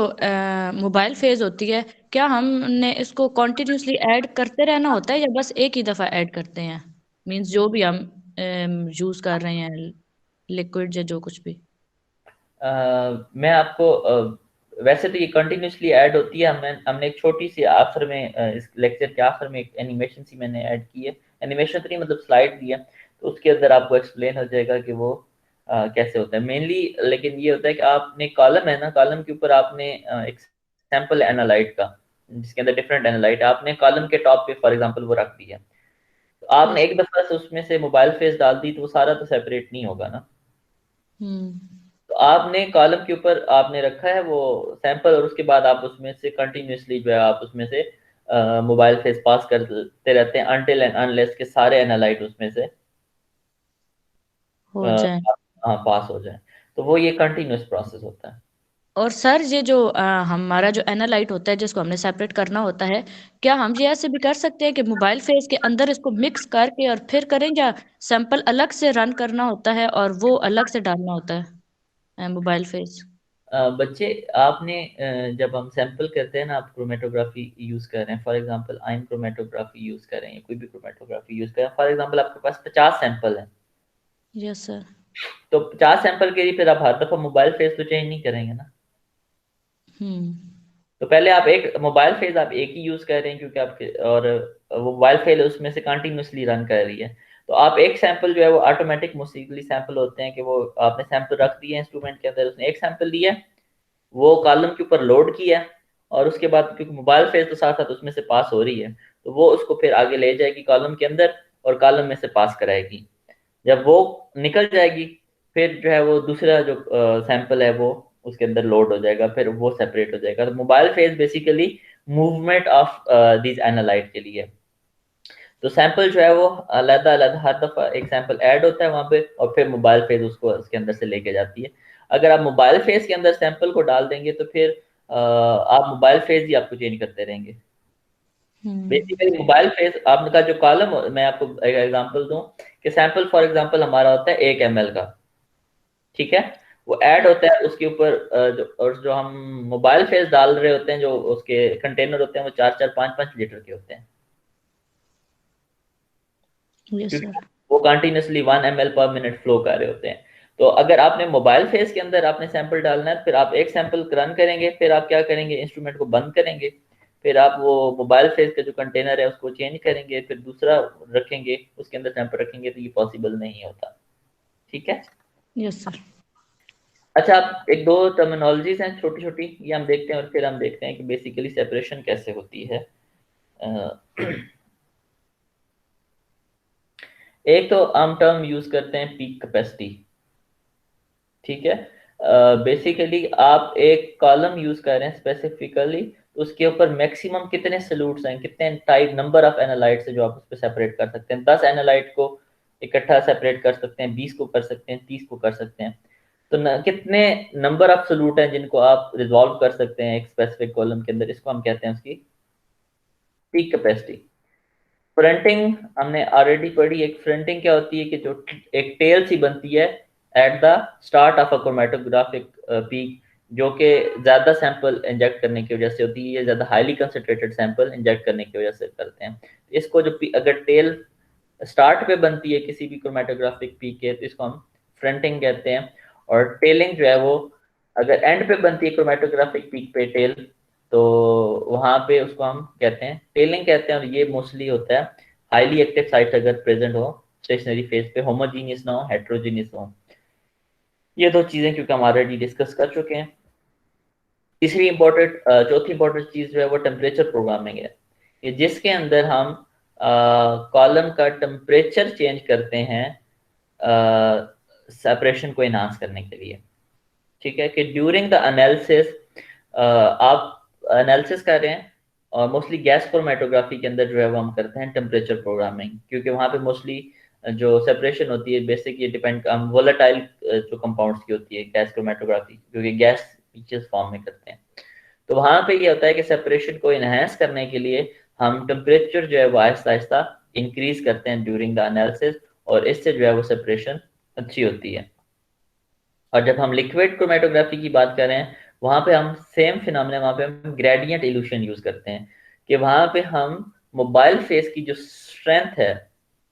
मोबाइल फेज होती है, क्या हमने इसको कॉन्टिन्यूसली ऐड करते रहना होता है या बस एक ही दफ़ा ऐड करते हैं? मींस जो भी हम यूज कर रहे हैं, लिक्विड या जो कुछ भी। मैं आपको वैसे तो ये कंटिन्यूसली ऐड होती है। हमने एक छोटी सी आखिर में इस लेक्चर के आखिर में एक एनिमेशन सी मैंने ऐड की है। एनिमेशन तो नहीं, मतलब स्लाइड दी है, तो उसके अंदर आपको एक्सप्लेन हो जाएगा कि वो कैसे होता है मेनली। लेकिन ये होता है कि आपने कॉलम है ना, कॉलम के ऊपर आपने एक सैंपल एनालाइट का, जिसके अंदर डिफरेंट एनालाइट, आपने कॉलम के टॉप पे फॉर एग्जांपल वो रख दिया, तो आपने यस। एक दफा से उसमें से मोबाइल फेस डाल दी तो वो सारा तो सेपरेट नहीं होगा ना। हम्म। तो आपने कॉलम के ऊपर आपने रखा है वो सैंपल, और उसके बाद आप उसमें से कंटिन्यूसली जो है आप उसमें से मोबाइल फेस पास करते रहते हैं अनटिल एंड अनलेस के सारे एनालाइट उसमें से हो अ, जाए। हाँ पास हो जाए। तो वो ये कंटिन्यूस प्रोसेस होता है। और सर ये जो हमारा जो एनालाइट होता है जिसको हमने सेपरेट करना होता है, क्या हम ये ऐसे भी कर सकते हैं कि मोबाइल फेस के अंदर इसको मिक्स करके और फिर करें, या सैंपल अलग से रन करना होता है और वो अलग से डालना होता है मोबाइल फेस? बच्चे, आपने जब हम सैंपल करते हैं ना, आप क्रोमेटोग्राफी यूज कर रहे हैं, for example ion chromatography use कर रहे हैं, कोई भी क्रोमेटोग्राफी यूज कर रहे हैं, फॉर एग्जांपल आपके पास 50 सैंपल हैं, यस सर। तो 50 सैंपल के लिए फिर आप हर दफा मोबाइल फेस तो चेंज नहीं करेंगे ना। हम्म। तो पहले आप एक मोबाइल फेज आप एक ही यूज कर रहे हैं, क्योंकि आपके और वो मोबाइल फेज उसमें से कंटिन्यूसली रन कर रही है, तो आप एक सैंपल जो है वो ऑटोमेटिक मोस्टली सैंपल होते हैं कि वो आपने सैंपल रख दिए इंस्ट्रूमेंट के अंदर, उसने एक सैंपल लिया, वो कॉलम के ऊपर लोड किया, और उसके बाद क्योंकि मोबाइल फेज तो साथ साथ उसमें से पास हो रही है, तो वो उसको फिर आगे ले जाएगी कॉलम के अंदर और कॉलम में से पास कराएगी। जब वो निकल जाएगी, फिर जो है वो दूसरा जो सैंपल है वो उसके अंदर लोड हो जाएगा, फिर वो सेपरेट हो जाएगा। तो mobile phase basically movement of this analyte के लिए। तो सैंपल जो है वो अलग अलग हर दफा एक सैंपल ऐड होता है वहां पे, और फिर मोबाइल फेज उसको उसके अंदर से लेके जाती है। अगर आप मोबाइल फेज के अंदर सैंपल को डाल देंगे तो फिर आप मोबाइल फेज ही आपको चेंज करते रहेंगे। बेसिकली मोबाइल फेज आपका जो कॉलम, मैं आपको एक एग्जांपल दूं कि सैंपल फॉर एग्जांपल हमारा होता है 1 ml का, ठीक है, वो ऐड होता है उसके ऊपर और जो हम मोबाइल फेस डाल रहे होते हैं, जो उसके कंटेनर होते हैं वो 4-4 5-5 लीटर के होते हैं, यस क्योंकि सर। वो कंटिन्यूसली 1 ml/मिनट फ्लो कर रहे होते हैं। तो अगर आपने मोबाइल फेस के अंदर आपने सैंपल डालना है, फिर आप एक सैंपल रन करेंगे, फिर आप क्या करेंगे, इंस्ट्रूमेंट को बंद करेंगे, फिर आप वो मोबाइल फेस का जो कंटेनर है उसको चेंज करेंगे, फिर दूसरा रखेंगे, उसके अंदर सैंपल रखेंगे, तो ये पॉसिबल नहीं होता। ठीक है। Yes sir. अच्छा, आप एक दो टर्मिनोलॉजीज हैं छोटी छोटी, ये हम देखते हैं और फिर हम देखते हैं कि बेसिकली सेपरेशन कैसे होती है। एक तो हम टर्म यूज करते हैं पीक कैपेसिटी। ठीक है। बेसिकली आप एक कॉलम यूज कर रहे हैं स्पेसिफिकली, तो उसके ऊपर मैक्सिमम कितने सल्यूट्स हैं, कितने टाइप नंबर ऑफ एनालाइट्स है जो आप उस पर सेपरेट कर सकते हैं। 10 एनालाइट को इकट्ठा सेपरेट कर सकते हैं, 20 को कर सकते हैं, 30 को कर सकते हैं। तो कितने नंबर ऑफ सल्यूट हैं जिनको आप रिजॉल्व कर सकते हैं एक स्पेसिफिक कॉलम के अंदर, इसको हम कहते हैं उसकी पीक कैपेसिटी। फ्रंटिंग हमने ऑलरेडी पढ़ी। एक फ्रंटिंग क्या होती है कि जो एक टेल सी बनती है at the start of a chromatographic peak, जो कि ज्यादा सैंपल इंजेक्ट करने की वजह से होती है, या ज्यादा हाईली कंसंट्रेटेड सैंपल इंजेक्ट करने की वजह से करते हैं। इसको जो अगर टेल स्टार्ट पे बनती है किसी भी क्रोमेटोग्राफिक पीक के, तो इसको हम फ्रंटिंग कहते हैं। और टेलिंग जो है वो अगर एंड पे बनती है क्रोमेटोग्राफिक पीक पे टेल, तो वहाँ पे उसको हम कहते हैं टेलिंग कहते हैं, और ये मोस्टली होता है हाईली एक्टिव साइट अगर प्रेजेंट हो स्टेशनरी फेज पे, होमोजीनियस ना हो, हेट्रोजीनियस हो। ये दो चीजें क्योंकि हम ऑलरेडी डिस्कस कर चुके हैं। तीसरी इंपॉर्टेंट चौथी इंपॉर्टेंट चीज जो है वो टेम्परेचर प्रोग्रामिंग है, ये जिसके अंदर हम कॉलम का टेम्परेचर चेंज करते हैं सेपरेशन को इनहांस करने के लिए। ठीक है, कि ड्यूरिंग द एनालिसिस आप एनालिसिस कर रहे हैं, और मोस्टली गैस क्रोमेटोग्राफी के अंदर जो है वो हम करते हैं टेम्परेचर प्रोग्रामिंग, क्योंकि वहाँ पे मोस्टली जो सेपरेशन होती है बेसिक ये डिपेंड हम वोलेटाइल जो कंपाउंड्स की होती है गैस क्रोमेटोग्राफी, क्योंकि गैस स्पीशीज फॉर्म में करते हैं। तो वहाँ पे ये होता है कि सेपरेशन को इनहेंस करने के लिए हम टेम्परेचर जो है वो आहिस्ता आहिस्ता इंक्रीज करते हैं ड्यूरिंग द एनालिसिस, और इससे जो है वो सेपरेशन अच्छी होती है। और जब हम लिक्विड क्रोमेटोग्राफी की बात कर रहे हैं, वहाँ पे हम सेम फिनोमेना, वहाँ पे हम ग्रेडियंट इल्यूशन यूज करते हैं, कि वहाँ पे हम मोबाइल फेस की जो स्ट्रेंथ है,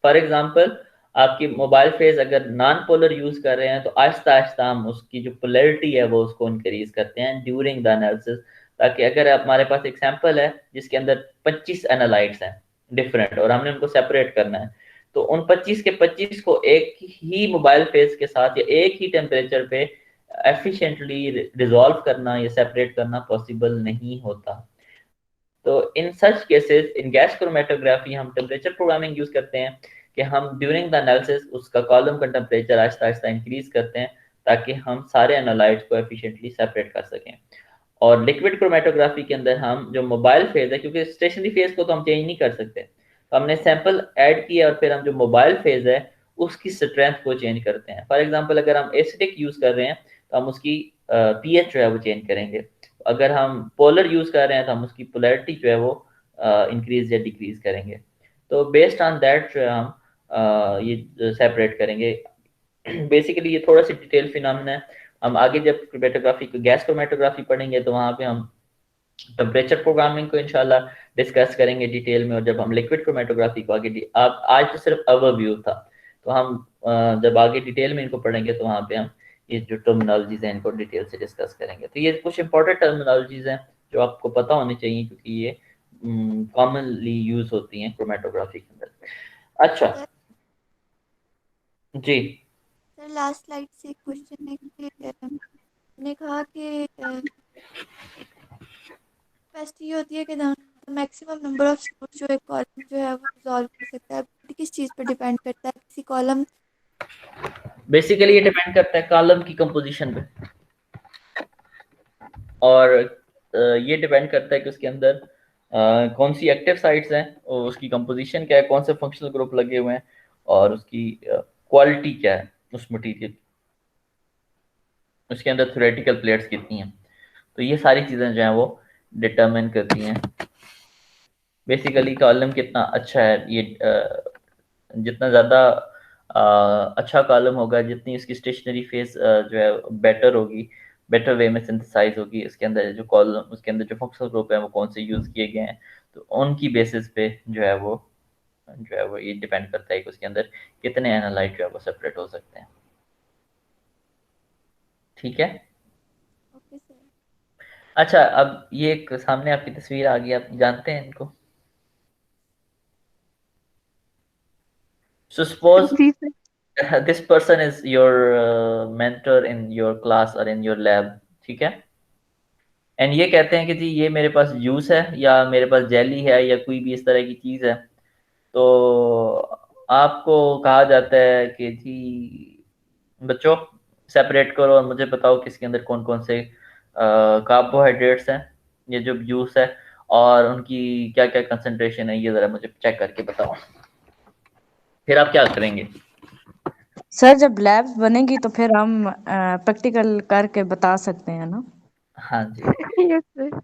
फॉर एग्जांपल आपकी मोबाइल फेस अगर नॉन पोलर यूज कर रहे हैं तो आहिस्ता आहिस्ता हम उसकी जो पोलैरिटी है वो उसको इंक्रीज करते हैं ड्यूरिंग द एनालिसिस, ताकि अगर हमारे पास एक सैंपल है जिसके अंदर 25 एनालाइट्स हैं डिफरेंट, और हमने उनको सेपरेट करना है, तो उन 25 के 25 को एक ही मोबाइल फेस के साथ या एक ही टेम्परेचर पे एफिशिएंटली रिजॉल्व करना या सेपरेट करना पॉसिबल नहीं होता। तो in such cases in gas chromatography हम टेम्परेचर प्रोग्रामिंग यूज करते हैं, कि हम ड्यूरिंग द एनालिसिस उसका कॉलम का टेम्परेचर आहिस्ता आहिस्ता इंक्रीज करते हैं ताकि हम सारे एनालाइट्स को एफिशिएंटली सेपरेट कर सकें। और लिक्विड क्रोमेटोग्राफी के अंदर हम जो मोबाइल फेज है, क्योंकि स्टेशनरी फेज को तो हम चेंज नहीं कर सकते, तो हमने सैंपल ऐड किया और फिर हम जो मोबाइल फेज है उसकी स्ट्रेंथ को चेंज करते हैं। फॉर एग्जांपल अगर हम एसिडिक यूज कर रहे हैं तो हम उसकी पीएच जो है वो चेंज करेंगे, अगर हम पोलर यूज कर रहे हैं तो हम उसकी पोलैरिटी जो है वो इंक्रीज या डिक्रीज करेंगे। तो बेस्ड ऑन दैट जो है हम ये सेपरेट करेंगे। बेसिकली ये थोड़ा सी डिटेल फिनोमेना है, हम आगे जब क्रोमेटोग्राफी को गैस क्रोमेटोग्राफी पढ़ेंगे तो वहाँ पे हम टेम्परेचर प्रोग्रामिंग को इंशाल्लाह डिस्कस करेंगे डिटेल में, और जब हम लिक्विड क्रोमेटोग्राफी को आगे आप आज तो सिर्फ ओवरव्यू था, तो हम जब आगे डिटेल में इनको पढ़ेंगे तो वहाँ पे हम ये जो टर्मिनोलॉजीज हैं इनको डिटेल से डिस्कस करेंगे। तो ये कुछ इंपॉर्टेंट टर्मिनोलॉजीज हैं जो आपको पता होनी चाहिए, क्योंकि ये कॉमनली यूज होती हैं क्रोमेटोग्राफी के अंदर। अच्छा जी सर, लास्ट स्लाइड से एक क्वेश्चन है कि आपने कहा कि कैपेसिटी होती है कि मैक्सिमम नंबर ऑफ स्टोर्स जो एक कॉलम जो है वो रिजॉल्व कर सकता है, but किस चीज़ पर डिपेंड करता है? किसी कॉलम बेसिकली ये डिपेंड करता है कॉलम की कंपोजिशन पे, और ये डिपेंड करता है कि उसके अंदर कौन सी एक्टिव साइट्स हैं और उसकी कंपोजिशन क्या है, कौन से फंक्शनल ग्रुप लगे हुए हैं, और उसकी क्वालिटी क्या है उस मटेरियल, उसके अंदर थ्योरेटिकल प्लेट्स कितनी हैं। तो ये सारी चीज़ें जो हैं वो डिटरमिन करती हैं बेसिकली कॉलम कितना अच्छा है। ये जितना ज़्यादा अच्छा कॉलम होगा, जितनी उसकी स्टेशनरी फेस जो है बेटर होगी, बेटर वे में सिंथेसाइज होगी, उसके अंदर जो कॉलम उसके अंदर जो फंक्शनल ग्रुप है वो कौन से यूज़ किए गए हैं, तो उनकी बेसिस पे जो है वो ये डिपेंड करता है कि उसके अंदर कितने एनालाइट जो है वो सेपरेट हो सकते हैं। ठीक है। Okay sir. अच्छा, अब ये एक सामने आपकी तस्वीर आ गई, आप जानते हैं इनको? So suppose जी sir. this person is your mentor in your class or in your lab, ठीक है, एंड ये कहते हैं कि जी ये मेरे पास जूस है या मेरे पास जेली है या कोई भी इस तरह की चीज़ है, तो आपको कहा जाता है कि जी बच्चों सेपरेट करो और मुझे बताओ किसके अंदर कौन कौन से कार्बोहाइड्रेट्स हैं, ये जो जूस है, और उनकी क्या क्या कंसंट्रेशन है, ये ज़रा मुझे चेक करके बताओ। फिर आप क्या करेंगे? सर जब लैब बनेगी तो फिर हम प्रैक्टिकल करके बता सकते हैं ना। हाँ जी। Yes sir.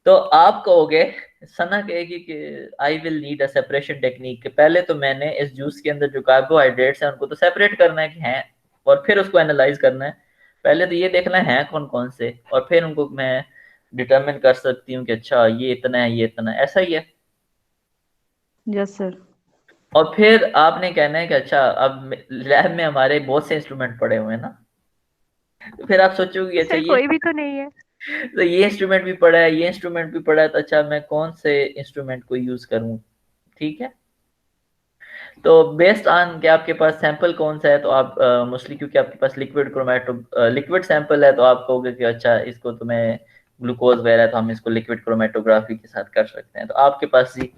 तो आप कहोगे, सना कहेगी कि I will need a separation technique, पहले तो मैंने इस जूस के अंदर जो कार्बोहाइड्रेट्स हैं उनको तो सेपरेट करना है कि हैं, और फिर उसको एनालाइज करना है। पहले तो ये देखना है कौन कौन से, और फिर उनको मैं डिटरमिन कर सकती हूँ कि अच्छा ये इतना है ये इतना है, ऐसा ही है। Yes sir. और फिर आपने कहना है कि अच्छा अब लैब में हमारे बहुत से इंस्ट्रूमेंट पड़े हुए हैं ना, तो फिर आप सोचोगे अच्छा सर ये कोई भी तो नहीं है। तो ये इंस्ट्रूमेंट भी पड़ा है, ये इंस्ट्रूमेंट भी पड़ा है, तो अच्छा मैं कौन से इंस्ट्रूमेंट को यूज करूं? ठीक है, तो बेस्ड ऑन कि आपके पास सैंपल कौन सा है, तो आप मोस्टली क्योंकि आपके पास लिक्विड सैंपल है, तो आप कहोगे कि अच्छा इसको तो मैं ग्लूकोज वगैरह, तो हम इसको लिक्विड क्रोमेटोग्राफी के साथ कर सकते हैं। तो आपके पास ही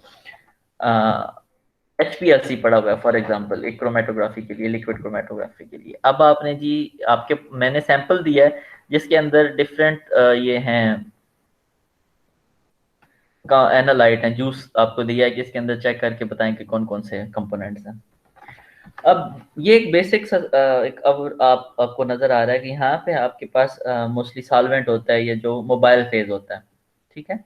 HPLC पड़ा हुआ है फॉर एग्जांपल, एक क्रोमेटोग्राफी के लिए, लिक्विड क्रोमेटोग्राफी के लिए। अब आपने जी आपके मैंने सैंपल दिया है जिसके अंदर डिफरेंट ये हैं का एनालाइट है, जूस आपको दिया है कि इसके अंदर चेक करके बताएं कि कौन कौन से कंपोनेंट्स हैं। अब ये एक बेसिक एक अब आपको नजर आ रहा है कि यहाँ पे आपके पास मोस्टली सॉल्वेंट होता है, ये जो मोबाइल फेज होता है, ठीक है,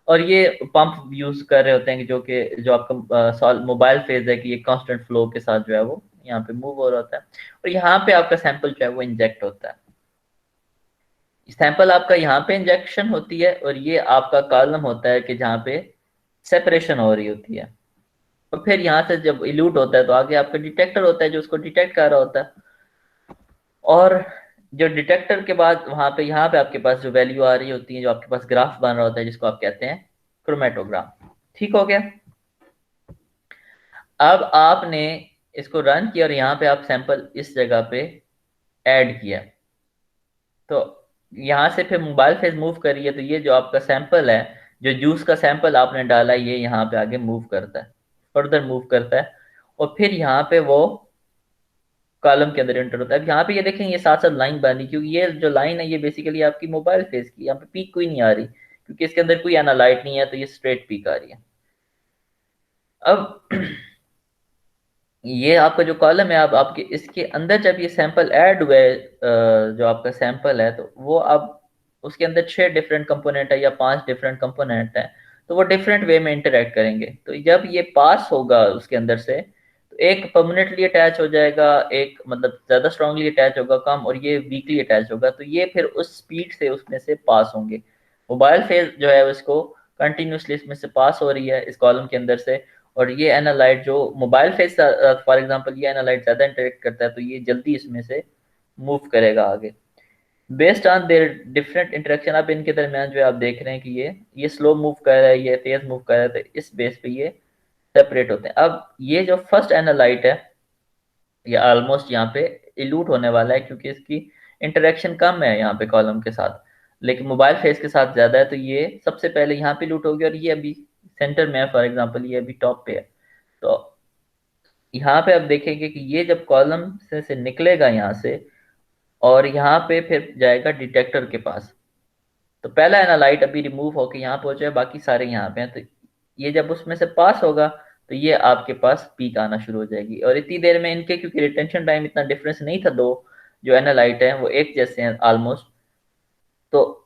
और ये पंप यूज कर रहे होते हैं कि जो आपका मोबाइल फेज है कि ये कांस्टेंट फ्लो के साथ जो है वो यहाँ पे मूव हो रहा होता है, और यहाँ पे आपका सैंपल जो है वो इंजेक्ट होता है। सैंपल आपका यहाँ पे इंजेक्शन होती है, और ये आपका कॉलम होता है कि जहाँ पे सेपरेशन हो रही होती है, और फिर यहाँ से जब इल्यूट होता है तो आगे आपका डिटेक्टर होता है जो उसको डिटेक्ट कर रहा होता है, और जो डिटेक्टर के बाद वहां पे यहाँ पे आपके पास जो वैल्यू आ रही होती है, जो आपके पास ग्राफ बन रहा होता है जिसको आप कहते हैं क्रोमेटोग्राफ। ठीक हो गया? अब आपने इसको रन किया और यहाँ पे आप सैंपल इस जगह पे ऐड किया, तो यहाँ से फिर मोबाइल फेज मूव करिए, तो ये जो आपका सैंपल है, जो जूस का सैंपल आपने डाला, ये यहाँ पे आगे मूव करता है, फर्दर मूव करता है, और फिर यहाँ पे वो कॉलम के अंदर एंटर होता है। अब यहाँ पे ये देखें, ये साथ साथ लाइन बनी, क्योंकि ये जो लाइन है ये बेसिकली आपकी मोबाइल फेज की, यहाँ पे पीक कोई नहीं आ रही क्योंकि इसके अंदर कोई एनालाइट नहीं है, तो ये स्ट्रेट पीक आ रही है। अब ये आपका जो कॉलम है, अब आपके इसके अंदर जब ये सैंपल ऐड हुए, जो आपका सैंपल है, तो वो अब उसके अंदर 6 डिफरेंट कंपोनेंट है या 5 डिफरेंट कंपोनेंट है, तो वो डिफरेंट वे में इंटरेक्ट करेंगे। तो जब ये पास होगा उसके अंदर से, तो एक परमानेंटली अटैच हो जाएगा, एक मतलब ज्यादा स्ट्रांगली अटैच होगा कम, और ये वीकली अटैच होगा, तो ये फिर उस स्पीड से उसमें से पास होंगे। मोबाइल फेज जो है उसको कंटिन्यूसली इसमें से पास हो रही है इस कॉलम के अंदर से, और ये एनालाइट जो मोबाइल फेज फॉर एग्जांपल ये एनालाइट ज्यादा इंटरेक्ट करता है, तो ये जल्दी इसमें से मूव करेगा आगे। Based on their different interaction, आप इनके दरमियान जो है आप देख रहे हैं कि ये स्लो मूव कर रहा है, ये तेज मूव कर रहा है, तो इस बेस पे ये सेपरेट होते हैं। अब ये जो फर्स्ट एनालाइट है, ये ऑलमोस्ट यहाँ पे इल्यूट होने वाला है क्योंकि इसकी इंटरेक्शन कम है यहाँ पे कॉलम के साथ, लेकिन मोबाइल फेस के साथ ज्यादा है, तो ये सबसे पहले यहाँ पे इल्यूट होगी, और ये अभी सेंटर में है, फॉर एग्जांपल ये अभी टॉप पे है। तो यहाँ पे आप देखेंगे कि ये जब कॉलम से निकलेगा यहाँ से, और यहाँ पे फिर जाएगा डिटेक्टर के पास, तो पहला एनालाइट अभी रिमूव होके यहाँ पहुंचा है, बाकी सारे यहाँ पे हैं, तो ये जब उसमें से पास होगा तो ये आपके पास पीक आना शुरू हो जाएगी। और इतनी देर में इनके क्योंकि रिटेंशन टाइम इतना डिफरेंस नहीं था, दो जो एनालाइट हैं वो एक जैसे हैं ऑलमोस्ट, तो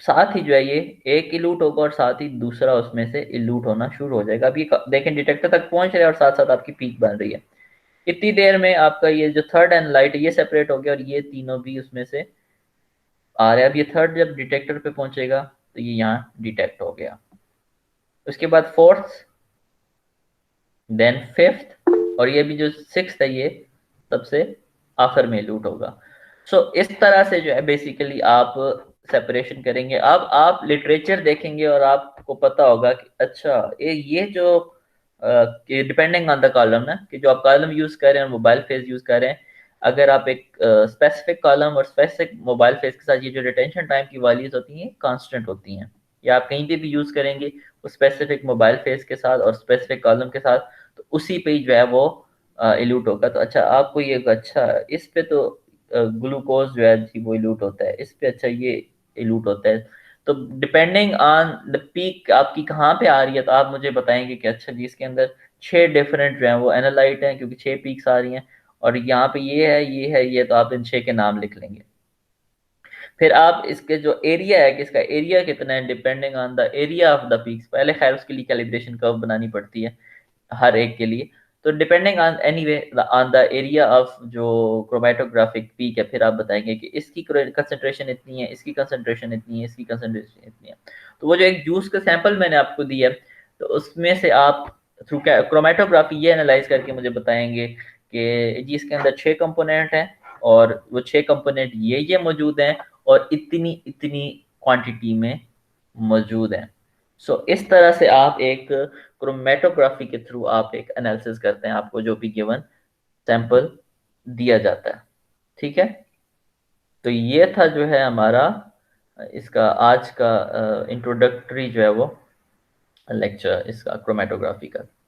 साथ ही जो है ये एक इल्यूट होगा और साथ ही दूसरा उसमें से इल्यूट होना शुरू हो जाएगा। अब ये देखें डिटेक्टर तक पहुंच रहा है और साथ साथ आपकी पीक बन रही है। इतनी देर में आपका ये जो थर्ड एनालाइट है ये सेपरेट हो गया, और ये तीनों भी उसमें से आ रहे हैं। अब ये थर्ड जब डिटेक्टर पे पहुंचेगा तो ये यहाँ डिटेक्ट हो गया, उसके बाद फोर्थ, देन फिफ्थ, और ये भी जो सिक्स्थ है ये सबसे आखिर में लूट होगा। सो इस तरह से जो है बेसिकली आप सेपरेशन करेंगे। अब आप लिटरेचर देखेंगे और आपको पता होगा कि अच्छा ये जो डिपेंडिंग ऑन द कॉलम ना, कि जो आप कॉलम यूज कर रहे हैं, मोबाइल फेज यूज कर रहे हैं, अगर आप एक स्पेसिफिक कॉलम और स्पेसिफिक मोबाइल फेज के साथ ये जो रिटेंशन टाइम की वैल्यूज होती हैं कांस्टेंट होती हैं, या आप कहीं पे भी यूज करेंगे उस स्पेसिफिक मोबाइल फेज के साथ और स्पेसिफिक कॉलम के साथ, तो उसी पे जो है वो इल्यूट होगा। तो अच्छा आपको ये अच्छा इस पे तो ग्लूकोज जो है जी वो इल्यूट होता है, इस पे अच्छा ये इल्यूट होता है, तो डिपेंडिंग ऑन द पीक आपकी कहाँ पे आ रही है, तो आप मुझे बताएंगे कि अच्छा जी इसके अंदर 6 डिफरेंट जो है वो एनालाइट हैं क्योंकि 6 पीक्स आ रही हैं, और यहाँ पे ये है ये है ये, तो आप इन 6 के नाम लिख लेंगे। फिर आप इसके जो एरिया है कि इसका एरिया कितना है, depending on the area of the peaks, पहले खैर उसके लिए कैलिब्रेशन कर्व बनानी पड़ती है हर एक के लिए, तो depending on anyway on the area of जो क्रोमेटोग्राफिक पीक है, फिर आप बताएंगे कि इसकी कंसंट्रेशन इतनी है, इसकी कंसंट्रेशन इतनी है, इसकी कंसंट्रेशन इतनी है। तो वो जो एक जूस का सैंपल मैंने आपको दिया, तो उसमें से आप थ्रू क्रोमेटोग्राफी ये एनालाइज करके मुझे बताएंगे कि जी इसके अंदर 6 कंपोनेंट हैं, और वो 6 कंपोनेंट ये मौजूद हैं, और इतनी इतनी क्वांटिटी में मौजूद हैं। सो इस तरह से आप एक क्रोमेटोग्राफी के थ्रू आप एक एनालिसिस करते हैं, आपको जो भी गिवन सैंपल दिया जाता है। ठीक है, तो ये था जो है हमारा इसका आज का इंट्रोडक्टरी जो है वो लेक्चर इसका क्रोमेटोग्राफी का।